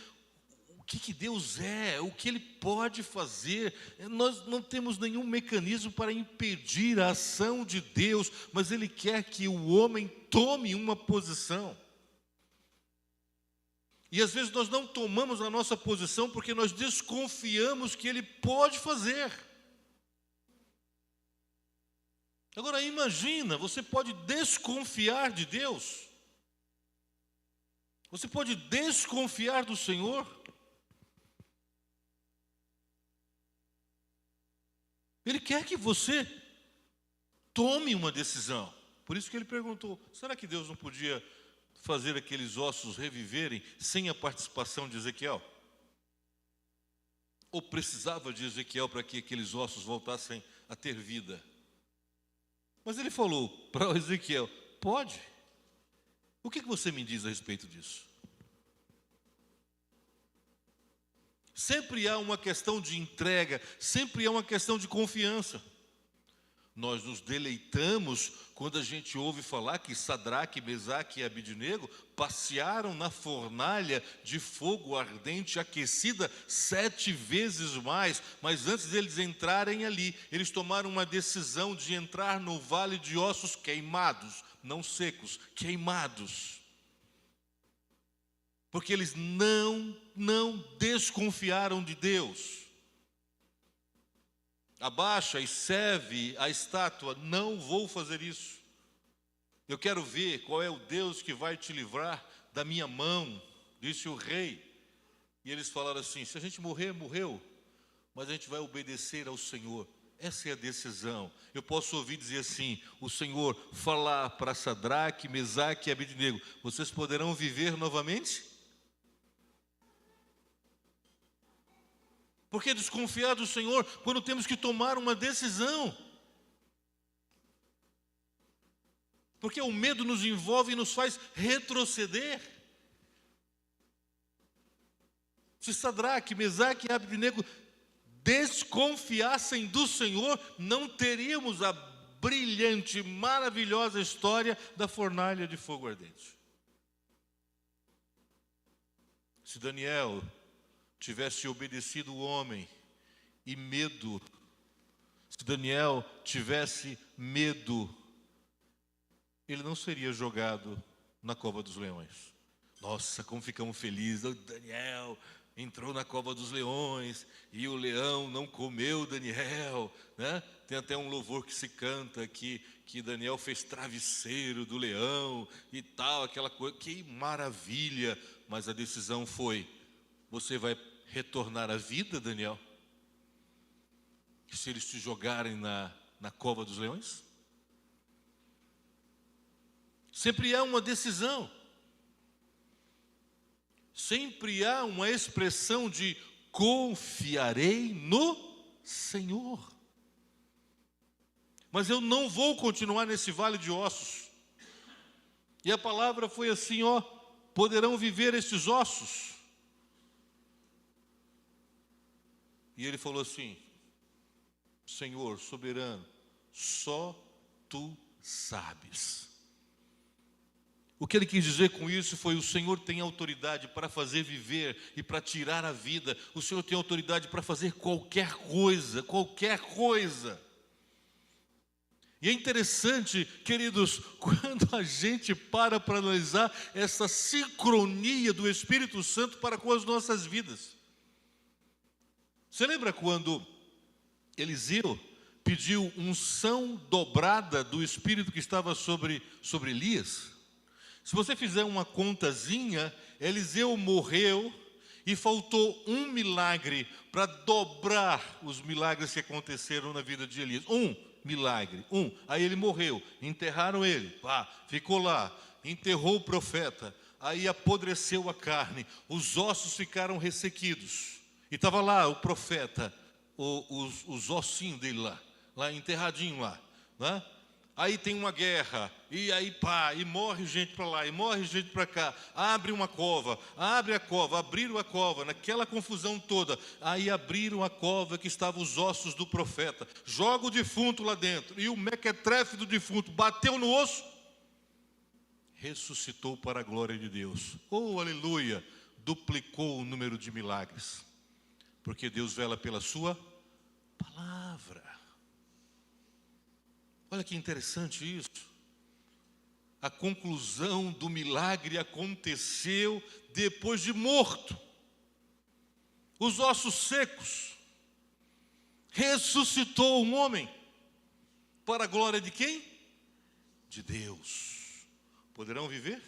o que Deus é, o que Ele pode fazer. Nós não temos nenhum mecanismo para impedir a ação de Deus, mas Ele quer que o homem tome uma posição. E às vezes nós não tomamos a nossa posição porque nós desconfiamos que Ele pode fazer. Agora imagina, você pode desconfiar de Deus, você pode desconfiar do Senhor. Ele quer que você tome uma decisão. Por isso que ele perguntou: será que Deus não podia fazer aqueles ossos reviverem sem a participação de Ezequiel? Ou precisava de Ezequiel para que aqueles ossos voltassem a ter vida? Mas ele falou para Ezequiel: pode. O que você me diz a respeito disso? Sempre há uma questão de entrega, sempre há uma questão de confiança. Nós nos deleitamos quando a gente ouve falar que Sadraque, Mesaque e Abidnego passearam na fornalha de fogo ardente aquecida 7 vezes mais. Mas antes deles entrarem ali, eles tomaram uma decisão de entrar no vale de ossos queimados, não secos, queimados. Porque eles não desconfiaram de Deus. Abaixa e serve a estátua: não vou fazer isso. Eu quero ver qual é o Deus que vai te livrar da minha mão, disse o rei. E eles falaram assim: se a gente morrer, morreu, mas a gente vai obedecer ao Senhor. Essa é a decisão. Eu posso ouvir dizer assim, o Senhor falar para Sadraque, Mesaque e Abidnego: vocês poderão viver novamente? Por que desconfiar do Senhor quando temos que tomar uma decisão? Porque o medo nos envolve e nos faz retroceder. Se Sadraque, Mesaque e Abidnego desconfiassem do Senhor, não teríamos a brilhante, maravilhosa história da fornalha de fogo ardente. Se Daniel tivesse obedecido o homem e medo, se Daniel tivesse medo ele não seria jogado na cova dos leões. Nossa, como ficamos felizes. O Daniel entrou na cova dos leões e o leão não comeu Daniel, né? Tem até um louvor que se canta que Daniel fez travesseiro do leão e tal, aquela coisa. Que maravilha! Mas a decisão foi: você vai retornar à vida, Daniel? Se eles te jogarem na cova dos leões? Sempre há uma decisão. Sempre há uma expressão de confiarei no Senhor. Mas eu não vou continuar nesse vale de ossos. E a palavra foi assim, ó: poderão viver estes ossos? E ele falou assim: Senhor soberano, só tu sabes. O que ele quis dizer com isso foi: o Senhor tem autoridade para fazer viver e para tirar a vida. O Senhor tem autoridade para fazer qualquer coisa, qualquer coisa. E é interessante, queridos, quando a gente para analisar essa sincronia do Espírito Santo para com as nossas vidas. Você lembra quando Eliseu pediu unção dobrada do Espírito que estava sobre Elias? Se você fizer uma contazinha, Eliseu morreu e faltou um milagre para dobrar os milagres que aconteceram na vida de Elias. Um milagre, um. Aí ele morreu, enterraram ele, ficou lá, enterrou o profeta, aí apodreceu a carne, os ossos ficaram ressequidos. E estava lá o profeta, os ossinhos dele lá enterradinho lá, né? Aí tem uma guerra, e aí e morre gente para lá, e morre gente para cá. Abre a cova, abriram a cova, naquela confusão toda. Aí abriram a cova que estavam os ossos do profeta. Joga o defunto lá dentro, e o mequetrefe do defunto bateu no osso, ressuscitou para a glória de Deus. Oh, aleluia! Duplicou o número de milagres, porque Deus vela pela sua palavra. Olha que interessante isso. A conclusão do milagre aconteceu depois de morto. Os ossos secos. Ressuscitou um homem. Para a glória de quem? De Deus. Poderão viver?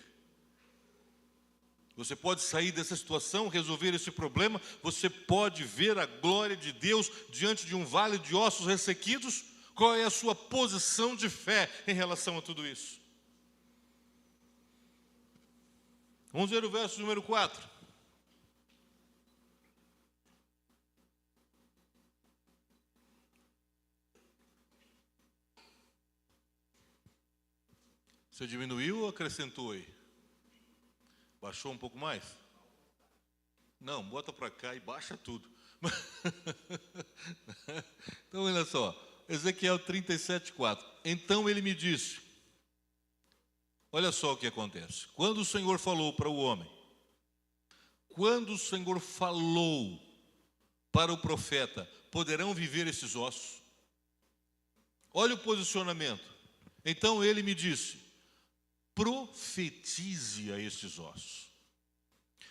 Você pode sair dessa situação, resolver esse problema. Você pode ver a glória de Deus diante de um vale de ossos ressequidos. Qual é a sua posição de fé em relação a tudo isso? Vamos ver o verso número 4. Você diminuiu ou acrescentou aí? Baixou um pouco mais? Não, bota para cá e baixa tudo. Então, olha só. Ezequiel 37:4. Então ele me disse, olha só o que acontece. Quando o Senhor falou para o homem, quando o Senhor falou para o profeta, poderão viver esses ossos? Olha o posicionamento. Então ele me disse, profetize a esses ossos.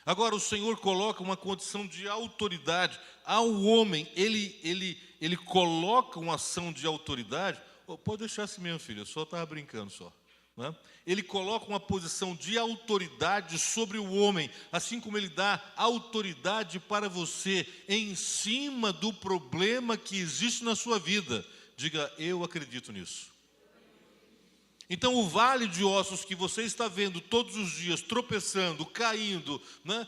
Agora o Senhor coloca uma condição de autoridade ao homem. Ele coloca uma ação de autoridade. Pode deixar assim mesmo, filho, eu só estava brincando só, né? Ele coloca uma posição de autoridade sobre o homem, assim como ele dá autoridade para você em cima do problema que existe na sua vida. Diga, eu acredito nisso. Então o vale de ossos que você está vendo todos os dias, tropeçando, caindo, né?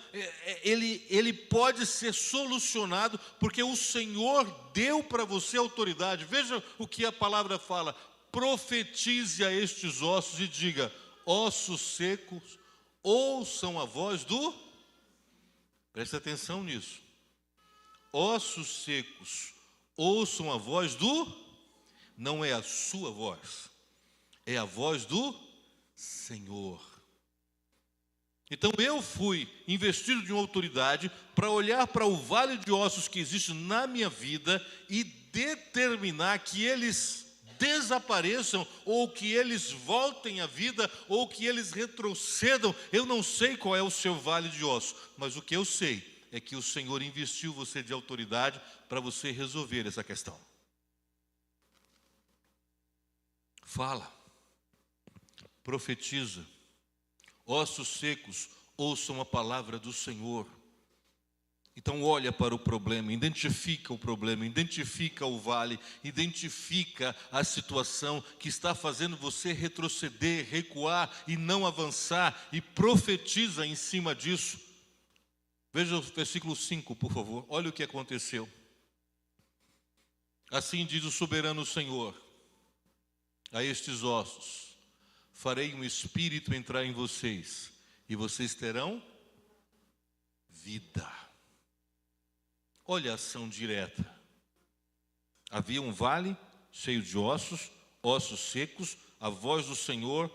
Ele pode ser solucionado, porque o Senhor deu para você autoridade. Veja o que a palavra fala: profetize a estes ossos e diga, ossos secos, ouçam a voz do... Preste atenção nisso. Ossos secos, ouçam a voz do... Não é a sua voz. É a voz do Senhor. Então eu fui investido de uma autoridade para olhar para o vale de ossos que existe na minha vida e determinar que eles desapareçam, ou que eles voltem à vida, ou que eles retrocedam. Eu não sei qual é o seu vale de ossos, mas o que eu sei é que o Senhor investiu você de autoridade para você resolver essa questão. Fala, profetiza, ossos secos, ouçam a palavra do Senhor. Então olha para o problema, identifica o vale, identifica a situação que está fazendo você retroceder, recuar e não avançar, e profetiza em cima disso. Veja o versículo 5, por favor. Olha o que aconteceu. Assim diz o soberano Senhor a estes ossos: farei um espírito entrar em vocês, e vocês terão vida. Olha a ação direta. Havia um vale cheio de ossos, ossos secos. A voz do Senhor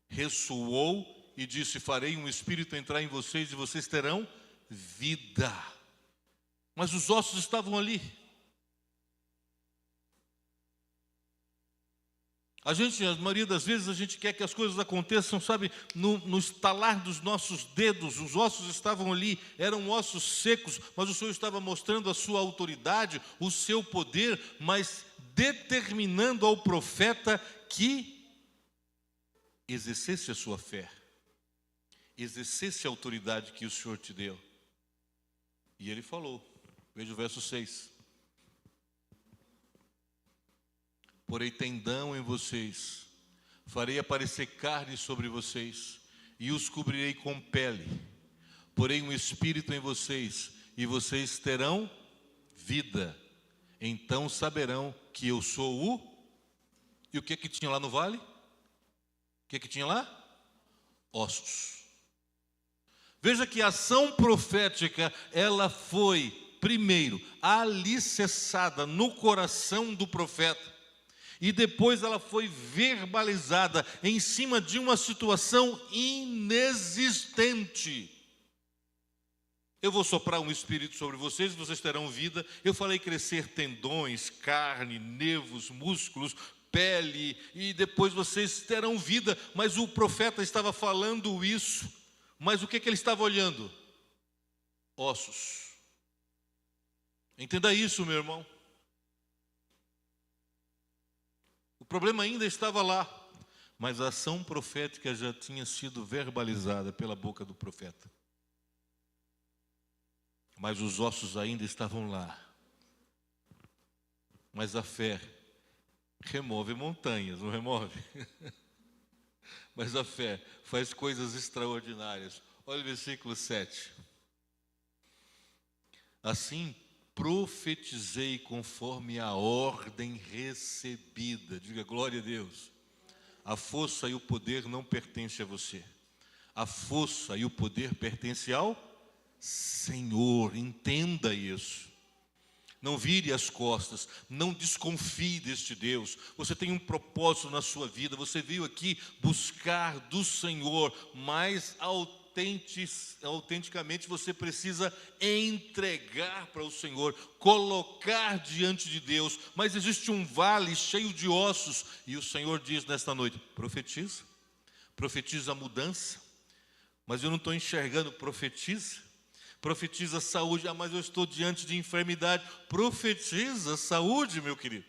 ressoou e disse: farei um espírito entrar em vocês e vocês terão vida. Mas os ossos estavam ali. A maioria das vezes, a gente quer que as coisas aconteçam, sabe, no estalar dos nossos dedos. Os ossos estavam ali, eram ossos secos, mas o Senhor estava mostrando a sua autoridade, o seu poder, mas determinando ao profeta que exercesse a sua fé, exercesse a autoridade que o Senhor te deu. E ele falou, veja o verso 6. Porei tendão em vocês, farei aparecer carne sobre vocês, e os cobrirei com pele. Porei um espírito em vocês, e vocês terão vida. Então saberão que eu sou o... E o que tinha lá no vale? O que tinha lá? Ossos. Veja que a ação profética, ela foi, primeiro, alicerçada no coração do profeta. E depois ela foi verbalizada em cima de uma situação inexistente. Eu vou soprar um espírito sobre vocês, vocês terão vida. Eu falei crescer tendões, carne, nervos, músculos, pele, e depois vocês terão vida. Mas o profeta estava falando isso. Mas o que ele estava olhando? Ossos. Entenda isso, meu irmão. O problema ainda estava lá, mas a ação profética já tinha sido verbalizada pela boca do profeta. Mas os ossos ainda estavam lá. Mas a fé remove montanhas, não remove? Mas a fé faz coisas extraordinárias. Olha o versículo 7. Assim, profetizei conforme a ordem recebida. Diga glória a Deus. A força e o poder não pertencem a você. A força e o poder pertencem ao Senhor. Entenda isso. Não vire as costas, não desconfie deste Deus. Você tem um propósito na sua vida. Você veio aqui buscar do Senhor, mas autenticamente você precisa entregar para o Senhor, colocar diante de Deus. Mas existe um vale cheio de ossos, e o Senhor diz nesta noite: profetiza a mudança. Mas eu não estou enxergando. Profetiza saúde. Mas eu estou diante de enfermidade. Profetiza saúde, meu querido.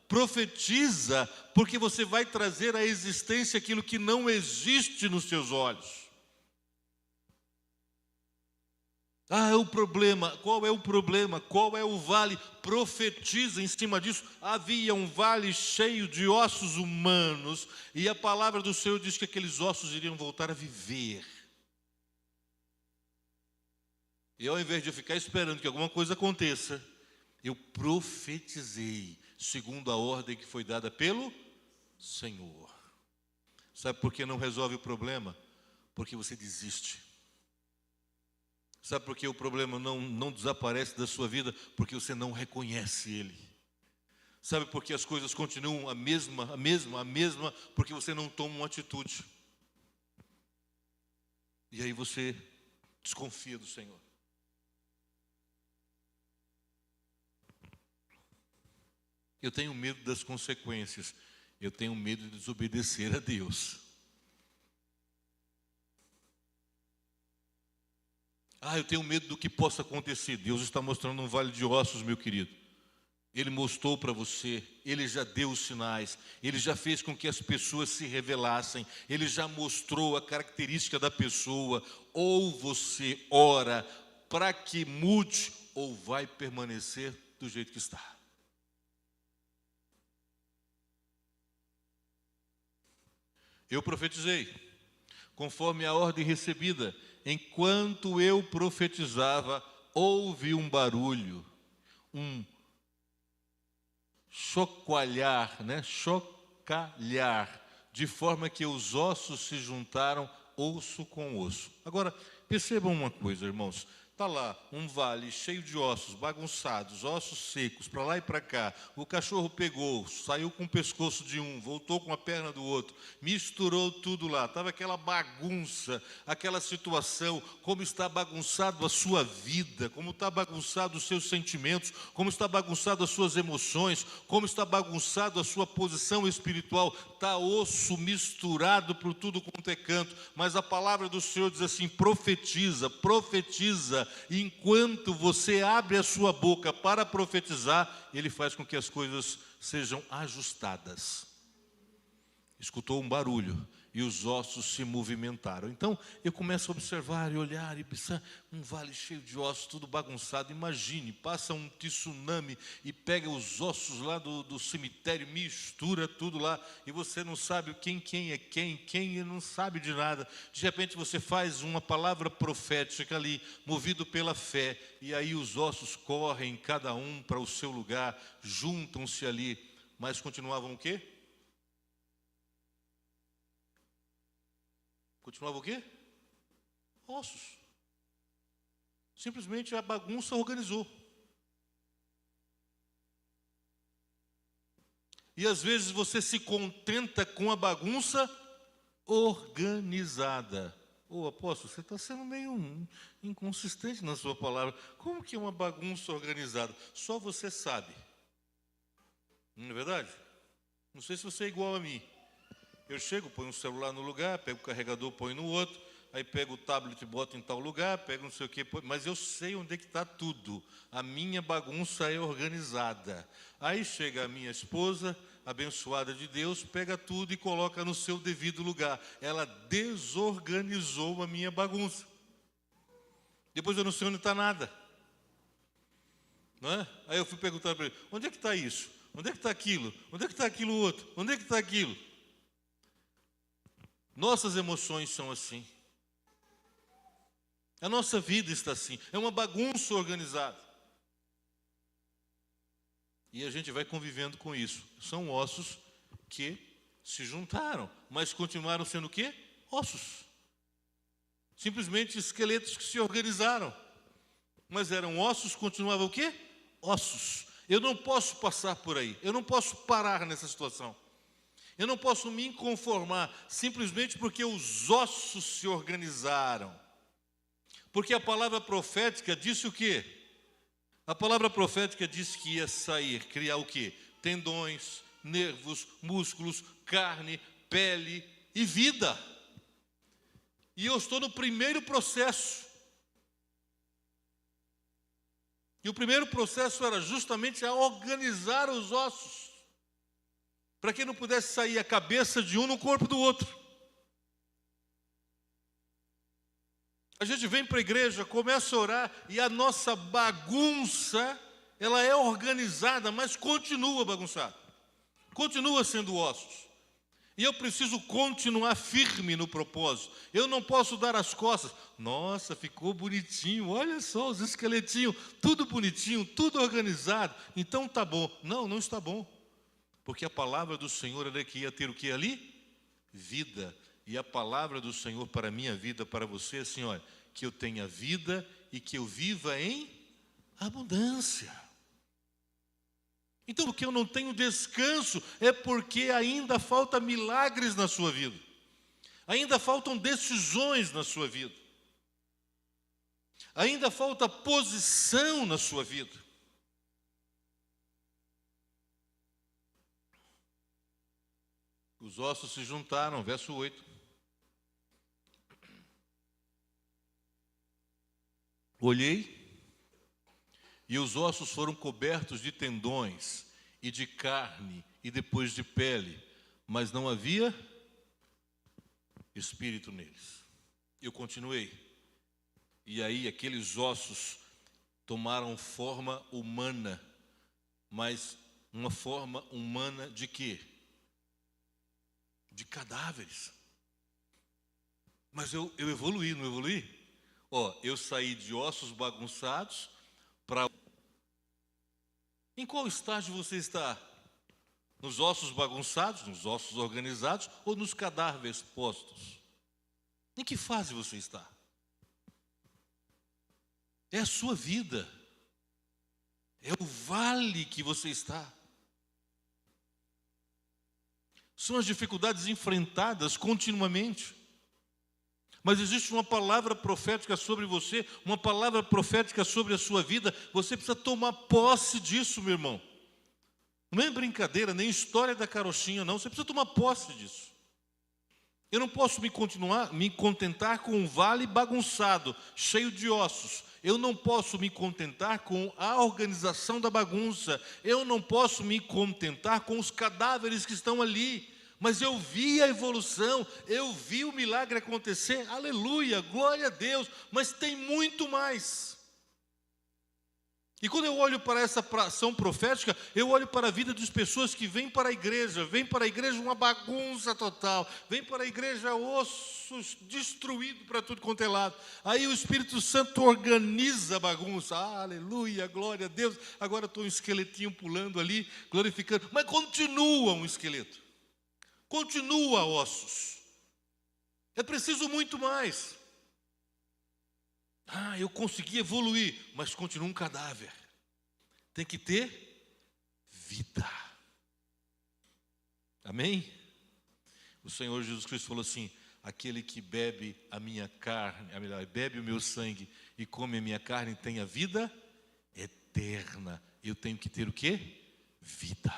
Profetiza, porque você vai trazer à existência aquilo que não existe nos seus olhos. É o problema. Qual é o problema? Qual é o vale? Profetiza em cima disso. Havia um vale cheio de ossos humanos, e a palavra do Senhor diz que aqueles ossos iriam voltar a viver. E ao invés de eu ficar esperando que alguma coisa aconteça, eu profetizei segundo a ordem que foi dada pelo Senhor. Sabe por que não resolve o problema? Porque você desiste. Sabe por que o problema não desaparece da sua vida? Porque você não reconhece ele. Sabe por que as coisas continuam a mesma? Porque você não toma uma atitude. E aí você desconfia do Senhor. Eu tenho medo das consequências. Eu tenho medo de desobedecer a Deus. Eu tenho medo do que possa acontecer. Deus está mostrando um vale de ossos, meu querido. Ele mostrou para você, Ele já deu os sinais, Ele já fez com que as pessoas se revelassem, Ele já mostrou a característica da pessoa. Ou você ora para que mude, ou vai permanecer do jeito que está. Eu profetizei, conforme a ordem recebida. Enquanto eu profetizava, houve um barulho, um chocalhar, chocalhar, de forma que os ossos se juntaram, osso com osso. Agora, percebam uma coisa, irmãos. Está lá um vale cheio de ossos, bagunçados, ossos secos, para lá e para cá. O cachorro pegou, saiu com o pescoço de um, voltou com a perna do outro, misturou tudo lá. Estava aquela bagunça, aquela situação, como está bagunçado a sua vida, como está bagunçado os seus sentimentos, como está bagunçado as suas emoções, como está bagunçado a sua posição espiritual. Está osso misturado por tudo quanto é canto. Mas a palavra do Senhor diz assim: profetiza, profetiza. E enquanto você abre a sua boca para profetizar, Ele faz com que as coisas sejam ajustadas. Escutou um barulho e os ossos se movimentaram. Então eu começo a observar e olhar e pensar, um vale cheio de ossos, tudo bagunçado. Imagine, passa um tsunami e pega os ossos lá do cemitério, mistura tudo lá, e você não sabe quem é quem não sabe de nada. De repente você faz uma palavra profética ali, movido pela fé, e aí os ossos correm, cada um para o seu lugar, juntam-se ali, mas continuavam o quê? Continuava o quê? Ossos. Simplesmente a bagunça organizou. E às vezes você se contenta com a bagunça organizada. Apóstolo, você está sendo meio inconsistente na sua palavra. Como que é uma bagunça organizada? Só você sabe. Não é verdade? Não sei se você é igual a mim. Eu chego, ponho um celular no lugar, pego o carregador, ponho no outro, aí pego o tablet e boto em tal lugar, pego não sei o quê, mas eu sei onde é que está tudo. A minha bagunça é organizada. Aí chega a minha esposa, abençoada de Deus, pega tudo e coloca no seu devido lugar. Ela desorganizou a minha bagunça. Depois eu não sei onde está nada. Não é? Aí eu fui perguntar para ele, onde é que está isso? Onde é que está aquilo? Onde é que está aquilo outro? Onde é que está aquilo? Nossas emoções são assim. A nossa vida está assim. É uma bagunça organizada. E a gente vai convivendo com isso. São ossos que se juntaram, mas continuaram sendo o quê? Ossos. Simplesmente esqueletos que se organizaram. Mas eram ossos, continuavam o quê? Ossos. Eu não posso passar por aí. Eu não posso parar nessa situação. Eu não posso me conformar simplesmente porque os ossos se organizaram. Porque a palavra profética disse o quê? A palavra profética disse que ia sair, criar o quê? Tendões, nervos, músculos, carne, pele e vida. E eu estou no primeiro processo. E o primeiro processo era justamente a organizar os ossos, para que não pudesse sair a cabeça de um no corpo do outro. A gente vem para a igreja, começa a orar, e a nossa bagunça, ela é organizada, mas continua bagunçada. Continua sendo ossos. E eu preciso continuar firme no propósito. Eu não posso dar as costas. Nossa, ficou bonitinho, olha só os esqueletinhos, tudo bonitinho, tudo organizado. Então tá bom. Não, não está bom. Porque a palavra do Senhor era que ia ter o que ali? Vida. E a palavra do Senhor para a minha vida, para você, é assim, olha, que eu tenha vida e que eu viva em abundância. Então, porque eu não tenho descanso, é porque ainda falta milagres na sua vida. Ainda faltam decisões na sua vida. Ainda falta posição na sua vida. Os ossos se juntaram, verso 8. Olhei, e os ossos foram cobertos de tendões, e de carne, e depois de pele, mas não havia espírito neles. Eu continuei, e aí aqueles ossos tomaram forma humana, mas uma forma humana de quê? De cadáveres. Mas eu evoluí, não evoluí? Eu saí de ossos bagunçados para... Em qual estágio você está? Nos ossos bagunçados, nos ossos organizados ou nos cadáveres postos? Em que fase você está? É a sua vida. É o vale que você está. São as dificuldades enfrentadas continuamente. Mas existe uma palavra profética sobre você, uma palavra profética sobre a sua vida. Você precisa tomar posse disso, meu irmão. Não é brincadeira, nem história da carochinha, não. Você precisa tomar posse disso. Eu não posso me contentar com um vale bagunçado, cheio de ossos. Eu não posso me contentar com a organização da bagunça. Eu não posso me contentar com os cadáveres que estão ali. Mas eu vi a evolução, eu vi o milagre acontecer, aleluia, glória a Deus, mas tem muito mais. E quando eu olho para essa ação profética, eu olho para a vida das pessoas que vêm para a igreja uma bagunça total, vem para a igreja ossos destruídos para tudo quanto é lado. Aí o Espírito Santo organiza a bagunça, aleluia, glória a Deus, agora estou um esqueletinho pulando ali, glorificando, mas continua um esqueleto. Continua ossos. É preciso muito mais. Eu consegui evoluir, mas continua um cadáver. Tem que ter vida. Amém? O Senhor Jesus Cristo falou assim: aquele que bebe a minha carne, bebe o meu sangue e come a minha carne tem a vida eterna. Eu tenho que ter o quê? Vida.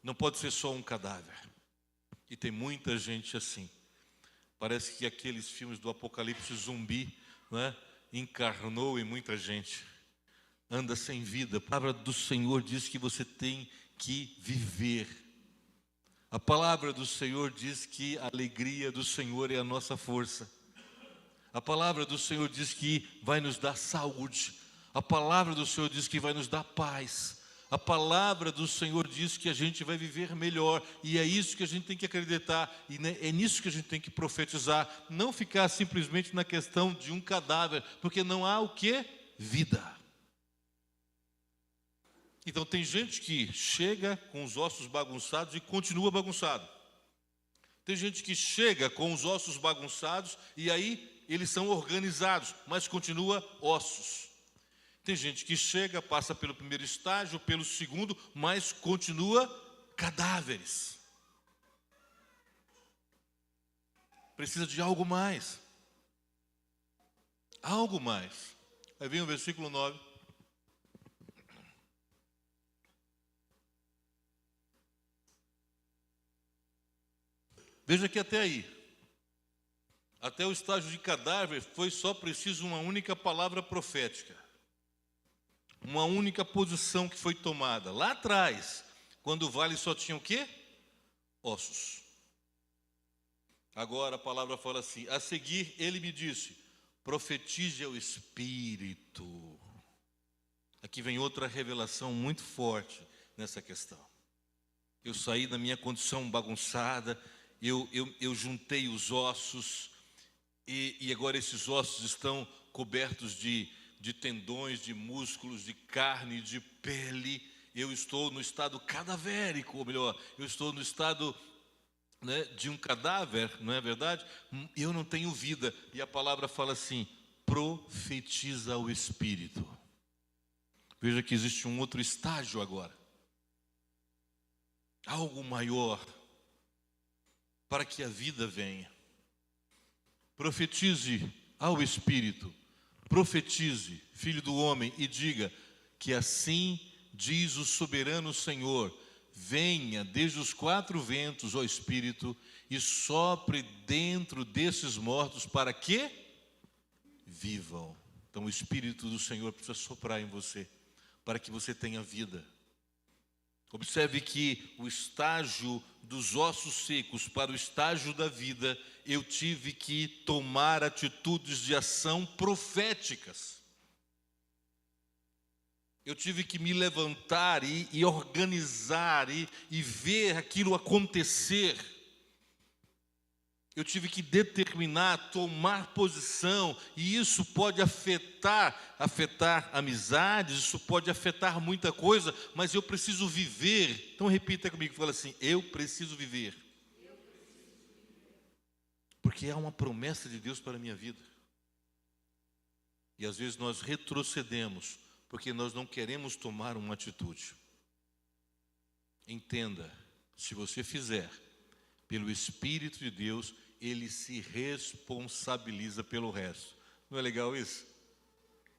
Não pode ser só um cadáver. E tem muita gente assim. Parece que aqueles filmes do apocalipse zumbi, né, encarnou em muita gente. Anda sem vida. A palavra do Senhor diz que você tem que viver. A palavra do Senhor diz que a alegria do Senhor é a nossa força. A palavra do Senhor diz que vai nos dar saúde. A palavra do Senhor diz que vai nos dar paz. A palavra do Senhor diz que a gente vai viver melhor, e é isso que a gente tem que acreditar, e é nisso que a gente tem que profetizar, não ficar simplesmente na questão de um cadáver, porque não há o que? Vida. Então tem gente que chega com os ossos bagunçados e continua bagunçado. Tem gente que chega com os ossos bagunçados e aí eles são organizados, mas continua ossos. Tem gente que chega, passa pelo primeiro estágio, pelo segundo, mas continua cadáveres. Precisa de algo mais. Algo mais. Aí vem o versículo 9. Veja que até aí, até o estágio de cadáver, foi só preciso uma única palavra profética. Uma única posição que foi tomada. Lá atrás, quando o vale só tinha o quê? Ossos. Agora a palavra fala assim: a seguir ele me disse, profetize ao Espírito. Aqui vem outra revelação muito forte nessa questão. Eu saí da minha condição bagunçada, eu juntei os ossos, e agora esses ossos estão cobertos de tendões, de músculos, de carne, de pele. Eu estou no estado cadavérico, ou melhor, eu estou no estado, né, de um cadáver, não é verdade? Eu não tenho vida. E a palavra fala assim: profetiza ao Espírito. Veja que existe um outro estágio agora. Algo maior, para que a vida venha. Profetize ao Espírito. Profetize, filho do homem, e diga que assim diz o soberano Senhor: venha desde os quatro ventos, ó Espírito, e sopre dentro desses mortos para que vivam. Então o Espírito do Senhor precisa soprar em você, para que você tenha vida. Observe que o estágio dos ossos secos para o estágio da vida, eu tive que tomar atitudes de ação proféticas. Eu tive que me levantar e organizar e ver aquilo acontecer. Eu tive que determinar, tomar posição, e isso pode afetar amizades, isso pode afetar muita coisa, mas eu preciso viver. Então repita comigo, fala assim: eu preciso viver. Porque há uma promessa de Deus para a minha vida. E às vezes nós retrocedemos, porque nós não queremos tomar uma atitude. Entenda, se você fizer pelo Espírito de Deus, Ele se responsabiliza pelo resto. Não é legal isso?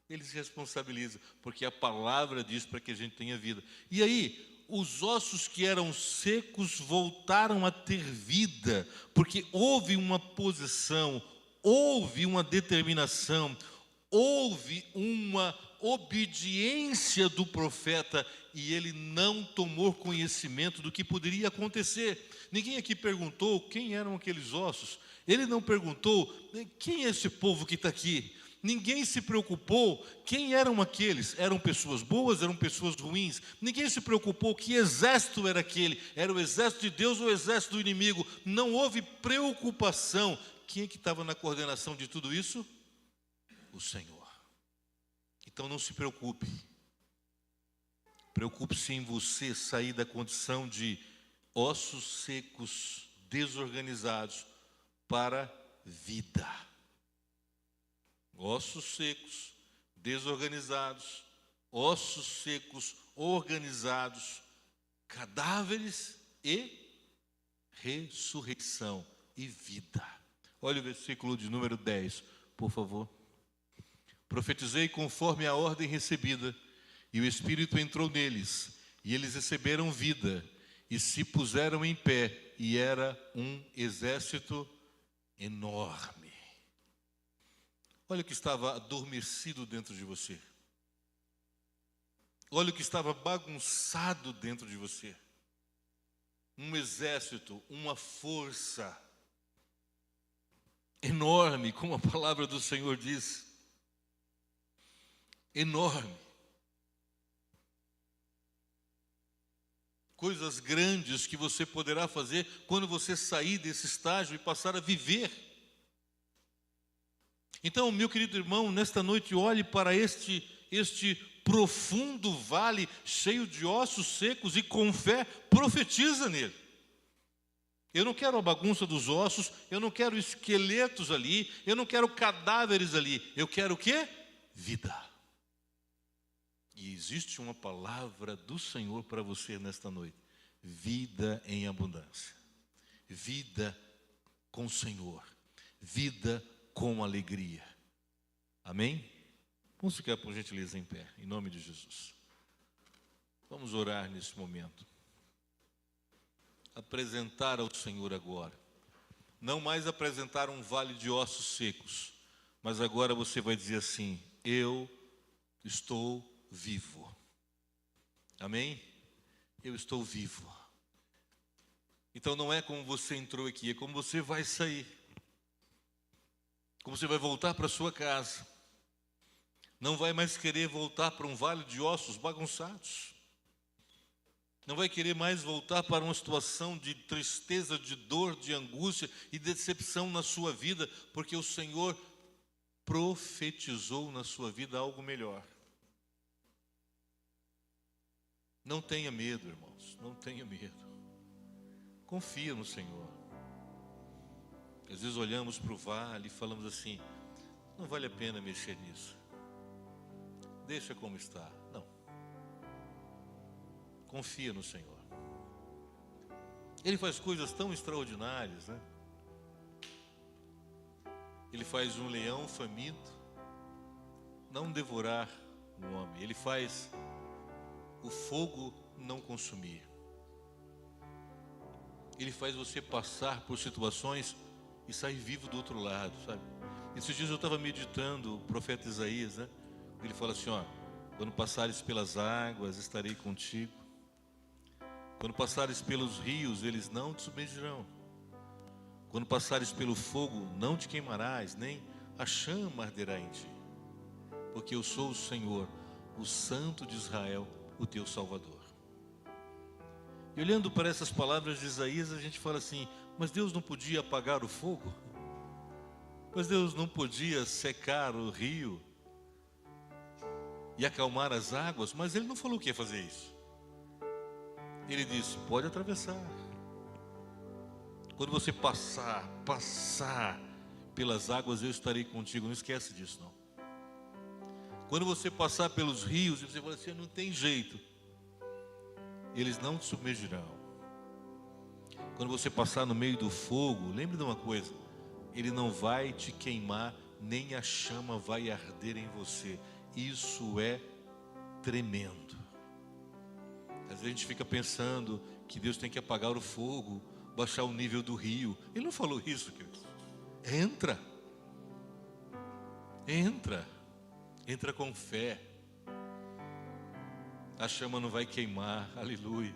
Ele se responsabiliza, porque a palavra diz para que a gente tenha vida. E aí, os ossos que eram secos voltaram a ter vida, porque houve uma posição, houve uma determinação, houve uma obediência do profeta, e ele não tomou conhecimento do que poderia acontecer. Ninguém aqui perguntou quem eram aqueles ossos. Ele não perguntou quem é esse povo que está aqui. Ninguém se preocupou quem eram aqueles. Eram pessoas boas, eram pessoas ruins. Ninguém se preocupou que exército era aquele. Era o exército de Deus ou o exército do inimigo. Não houve preocupação. Quem é que estava na coordenação de tudo isso? O Senhor. Então não se preocupe. Preocupe-se em você sair da condição de ossos secos, desorganizados, para vida. Ossos secos, desorganizados, ossos secos, organizados, cadáveres e ressurreição e vida. Olha o versículo de número 10, por favor. Profetizei conforme a ordem recebida, e o Espírito entrou neles, e eles receberam vida, e se puseram em pé, e era um exército enorme. Olha o que estava adormecido dentro de você. Olha o que estava bagunçado dentro de você. Um exército, uma força enorme, como a palavra do Senhor diz. Enorme. Coisas grandes que você poderá fazer quando você sair desse estágio e passar a viver. Então, meu querido irmão, nesta noite olhe para este profundo vale cheio de ossos secos e com fé profetiza nele. Eu não quero a bagunça dos ossos, eu não quero esqueletos ali, eu não quero cadáveres ali, eu quero o quê? Vida. E existe uma palavra do Senhor para você nesta noite. Vida em abundância. Vida com o Senhor. Vida com alegria. Amém? Vamos ficar por gentileza em pé, em nome de Jesus. Vamos orar nesse momento. Apresentar ao Senhor agora. Não mais apresentar um vale de ossos secos, mas agora você vai dizer assim: eu estou vivo. Amém? Eu estou vivo. Então não é como você entrou aqui, é como você vai sair. Como você vai voltar para sua casa. Não vai mais querer voltar para um vale de ossos bagunçados. Não vai querer mais voltar para uma situação de tristeza, de dor, de angústia e decepção na sua vida, porque o Senhor profetizou na sua vida algo melhor. Não tenha medo, irmãos, não tenha medo. Confia no Senhor. Às vezes olhamos para o vale e falamos assim: não vale a pena mexer nisso. Deixa como está. Não. Confia no Senhor. Ele faz coisas tão extraordinárias, né? Ele faz um leão faminto não devorar um homem. Ele faz o fogo não consumir. Ele faz você passar por situações e sair vivo do outro lado, sabe? Esses dias eu estava meditando o profeta Isaías, né? Ele fala assim, ó: quando passares pelas águas, estarei contigo. Quando passares pelos rios, eles não te submergirão. Quando passares pelo fogo, não te queimarás, nem a chama arderá em ti. Porque eu sou o Senhor, o Santo de Israel, o teu Salvador. E olhando para essas palavras de Isaías, a gente fala assim: mas Deus não podia apagar o fogo? Mas Deus não podia secar o rio e acalmar as águas? Mas Ele não falou que ia fazer isso. Ele disse: pode atravessar. Quando você passar pelas águas, eu estarei contigo. Não esquece disso, não. Quando você passar pelos rios, e você fala assim: não tem jeito, eles não te submergirão. Quando você passar no meio do fogo, lembre de uma coisa: ele não vai te queimar, nem a chama vai arder em você. Isso é tremendo. Às vezes a gente fica pensando que Deus tem que apagar o fogo, baixar o nível do rio. Ele não falou isso, queridos. Entra com fé. A chama não vai queimar, aleluia.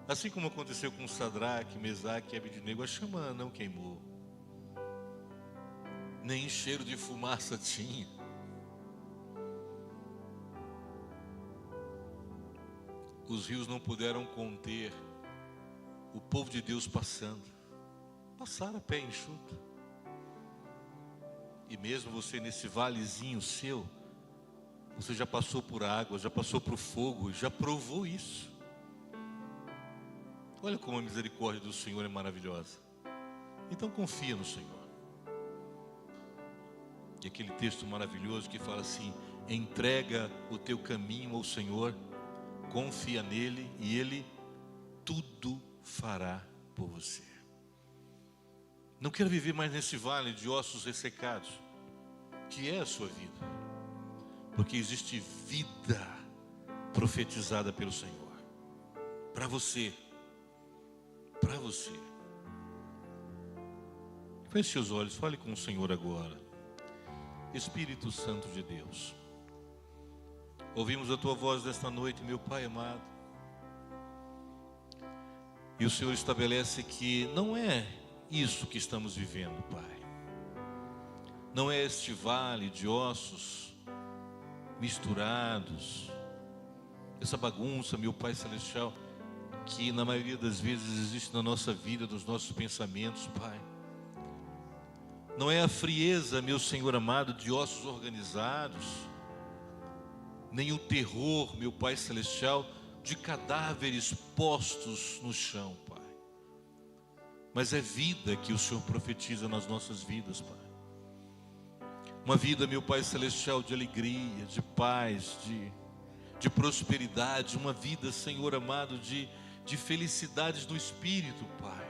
Assim como aconteceu com Sadraque, Mesaque e Abednego, a chama não queimou. Nem cheiro de fumaça tinha. Os rios não puderam conter o povo de Deus passando. Passaram a pé enxuto. E mesmo você nesse valezinho seu, você já passou por água, já passou por fogo, já provou isso. Olha como a misericórdia do Senhor é maravilhosa. Então confia no Senhor. E aquele texto maravilhoso que fala assim: entrega o teu caminho ao Senhor, confia nele e Ele tudo fará por você. Não quero viver mais nesse vale de ossos ressecados, que é a sua vida, porque existe vida profetizada pelo Senhor para você. Para você. Feche os olhos, fale com o Senhor agora. Espírito Santo de Deus, ouvimos a Tua voz nesta noite, meu Pai amado. E o Senhor estabelece que não é isso que estamos vivendo, Pai. Não é este vale de ossos misturados, essa bagunça, meu Pai Celestial, que na maioria das vezes existe na nossa vida, nos nossos pensamentos, Pai. Não é a frieza, meu Senhor amado, de ossos organizados, nem o terror, meu Pai Celestial, de cadáveres postos no chão, Pai. Mas é vida que o Senhor profetiza nas nossas vidas, Pai. Uma vida, meu Pai Celestial, de alegria, de paz, de prosperidade. Uma vida, Senhor amado, de felicidades do Espírito, Pai.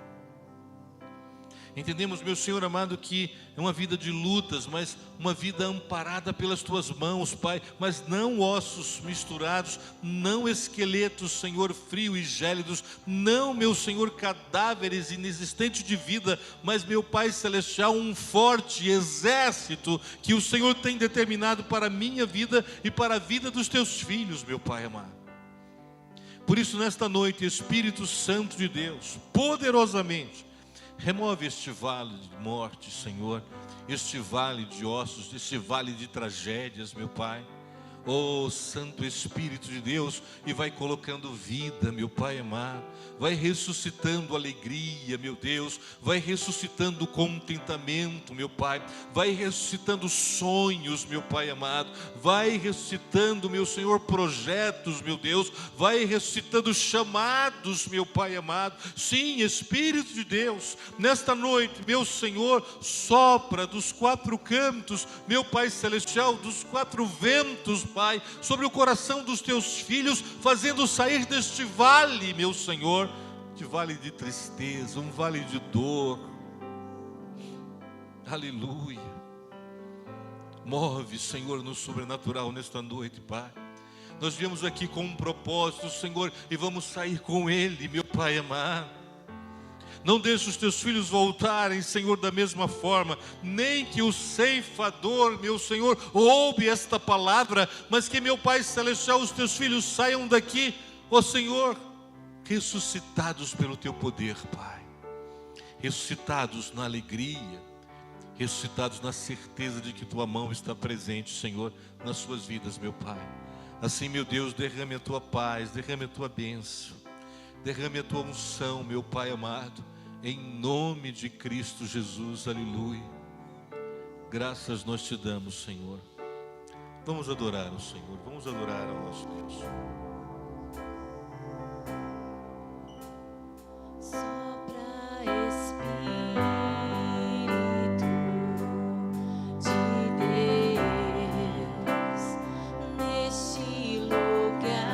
Entendemos, meu Senhor amado, que é uma vida de lutas, mas uma vida amparada pelas Tuas mãos, Pai. Mas não ossos misturados, não esqueletos, Senhor, frios e gélidos. Não, meu Senhor, cadáveres inexistentes de vida. Mas, meu Pai Celestial, um forte exército que o Senhor tem determinado para a minha vida e para a vida dos Teus filhos, meu Pai amado. Por isso, nesta noite, Espírito Santo de Deus, poderosamente, remove este vale de morte, Senhor, este vale de ossos, este vale de tragédias, meu Pai. Oh, Santo Espírito de Deus, e vai colocando vida, meu Pai amado. Vai ressuscitando alegria, meu Deus. Vai ressuscitando contentamento, meu Pai. Vai ressuscitando sonhos, meu Pai amado. Vai ressuscitando, meu Senhor, projetos, meu Deus. Vai ressuscitando chamados, meu Pai amado. Sim, Espírito de Deus, nesta noite, meu Senhor, sopra dos quatro cantos, meu Pai Celestial, dos quatro ventos, Pai, sobre o coração dos Teus filhos, fazendo sair deste vale, meu Senhor, de vale de tristeza, um vale de dor. Aleluia. Move, Senhor, no sobrenatural nesta noite, Pai. Nós viemos aqui com um propósito, Senhor, e vamos sair com Ele, meu Pai amado. Não deixe os teus filhos voltarem, Senhor, da mesma forma. Nem que o ceifador, meu Senhor, roube esta palavra, mas que, meu Pai Celestial, os teus filhos saiam daqui, ó Senhor, ressuscitados pelo teu poder, Pai. Ressuscitados na alegria, ressuscitados na certeza de que tua mão está presente, Senhor, nas suas vidas, meu Pai. Assim, meu Deus, derrame a tua paz, derrame a tua bênção, derrame a tua unção, meu Pai amado, em nome de Cristo Jesus, aleluia. Graças nós te damos, Senhor. Vamos adorar o Senhor, vamos adorar ao nosso Deus. Sopra Espírito de Deus neste lugar,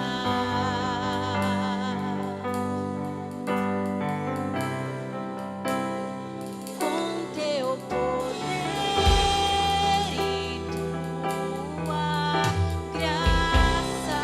com teu poder e tua graça.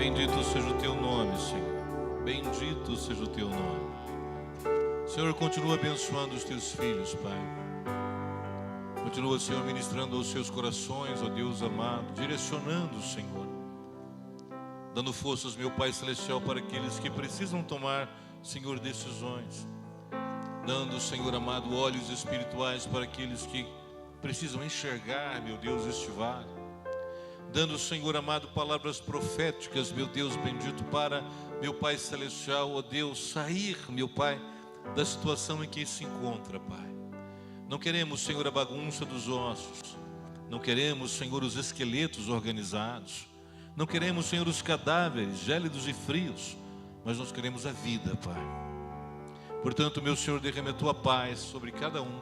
Bendito seja o teu nome, Senhor. Bendito seja o teu nome. Senhor, continua abençoando os teus filhos, Pai. Continua, Senhor, ministrando aos seus corações, ó Deus amado, direcionando, Senhor, dando forças, meu Pai Celestial, para aqueles que precisam tomar, Senhor, decisões. Dando, Senhor amado, olhos espirituais para aqueles que precisam enxergar, meu Deus, este vale. Dando, Senhor amado, palavras proféticas, meu Deus bendito, para, meu Pai Celestial, ó Deus, sair, meu Pai, da situação em que se encontra, Pai. Não queremos, Senhor, a bagunça dos ossos. Não queremos, Senhor, os esqueletos organizados. Não queremos, Senhor, os cadáveres gélidos e frios. Mas nós queremos a vida, Pai. Portanto, meu Senhor, derrame a tua paz sobre cada um,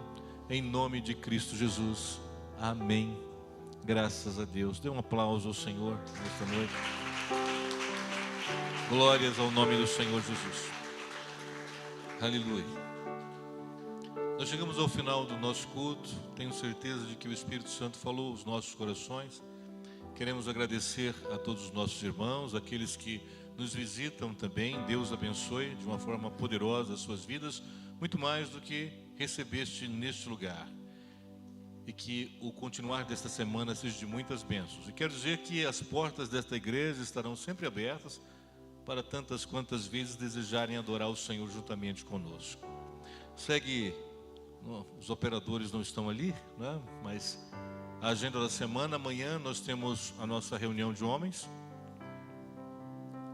em nome de Cristo Jesus. Amém. Graças a Deus. Dê um aplauso ao Senhor nesta noite. Glórias ao nome do Senhor Jesus. Aleluia. Nós chegamos ao final do nosso culto. Tenho certeza de que o Espírito Santo falou aos nossos corações. Queremos agradecer a todos os nossos irmãos, aqueles que nos visitam também. Deus abençoe de uma forma poderosa as suas vidas, muito mais do que recebeste neste lugar. E que o continuar desta semana seja de muitas bênçãos. E quero dizer que as portas desta igreja estarão sempre abertas para tantas quantas vezes desejarem adorar o Senhor juntamente conosco. Segue, os operadores não estão ali, né? Mas a agenda da semana: amanhã nós temos a nossa reunião de homens,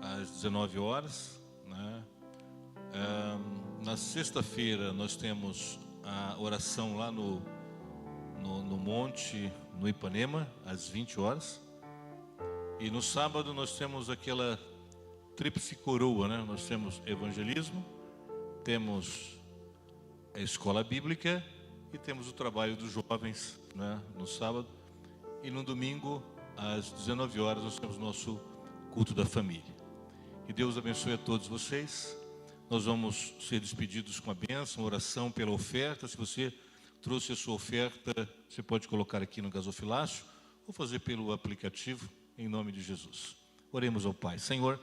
às 19 horas, né? Na sexta-feira nós temos a oração lá no monte, no Ipanema, às 20 horas. E no sábado nós temos aquela tríplice coroa, né? Nós temos evangelismo, temos a escola bíblica e temos o trabalho dos jovens, né? No sábado. E no domingo, às 19 horas, nós temos o nosso culto da família. Que Deus abençoe a todos vocês. Nós vamos ser despedidos com a bênção, oração pela oferta. Se você trouxe a sua oferta, você pode colocar aqui no gasofilácio ou fazer pelo aplicativo, em nome de Jesus. Oremos ao Pai. Senhor,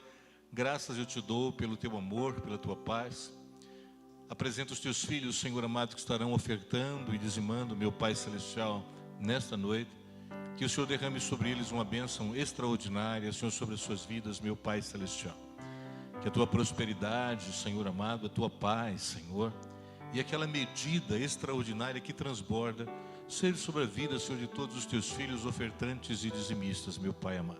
graças eu te dou pelo teu amor, pela tua paz. Apresento os teus filhos, Senhor amado, que estarão ofertando e dizimando, meu Pai Celestial, nesta noite. Que o Senhor derrame sobre eles uma bênção extraordinária, Senhor, sobre as suas vidas, meu Pai Celestial. Que a tua prosperidade, Senhor amado, a tua paz, Senhor, e aquela medida extraordinária que transborda, seja sobre a vida, Senhor, de todos os teus filhos ofertantes e dizimistas, meu Pai amado.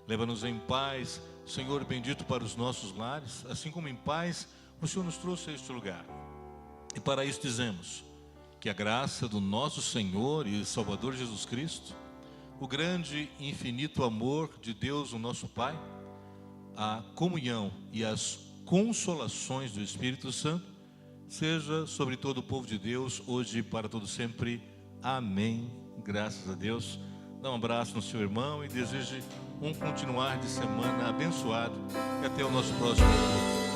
Leva-nos em paz, Senhor bendito, para os nossos lares, assim como em paz o Senhor nos trouxe a este lugar. E para isso dizemos que a graça do nosso Senhor e Salvador Jesus Cristo, o grande e infinito amor de Deus, o nosso Pai, a comunhão e as consolações do Espírito Santo, seja sobre todo o povo de Deus, hoje e para todo sempre. Amém. Graças a Deus. Dá um abraço no seu irmão e deseje um continuar de semana abençoado. E até o nosso próximo culto.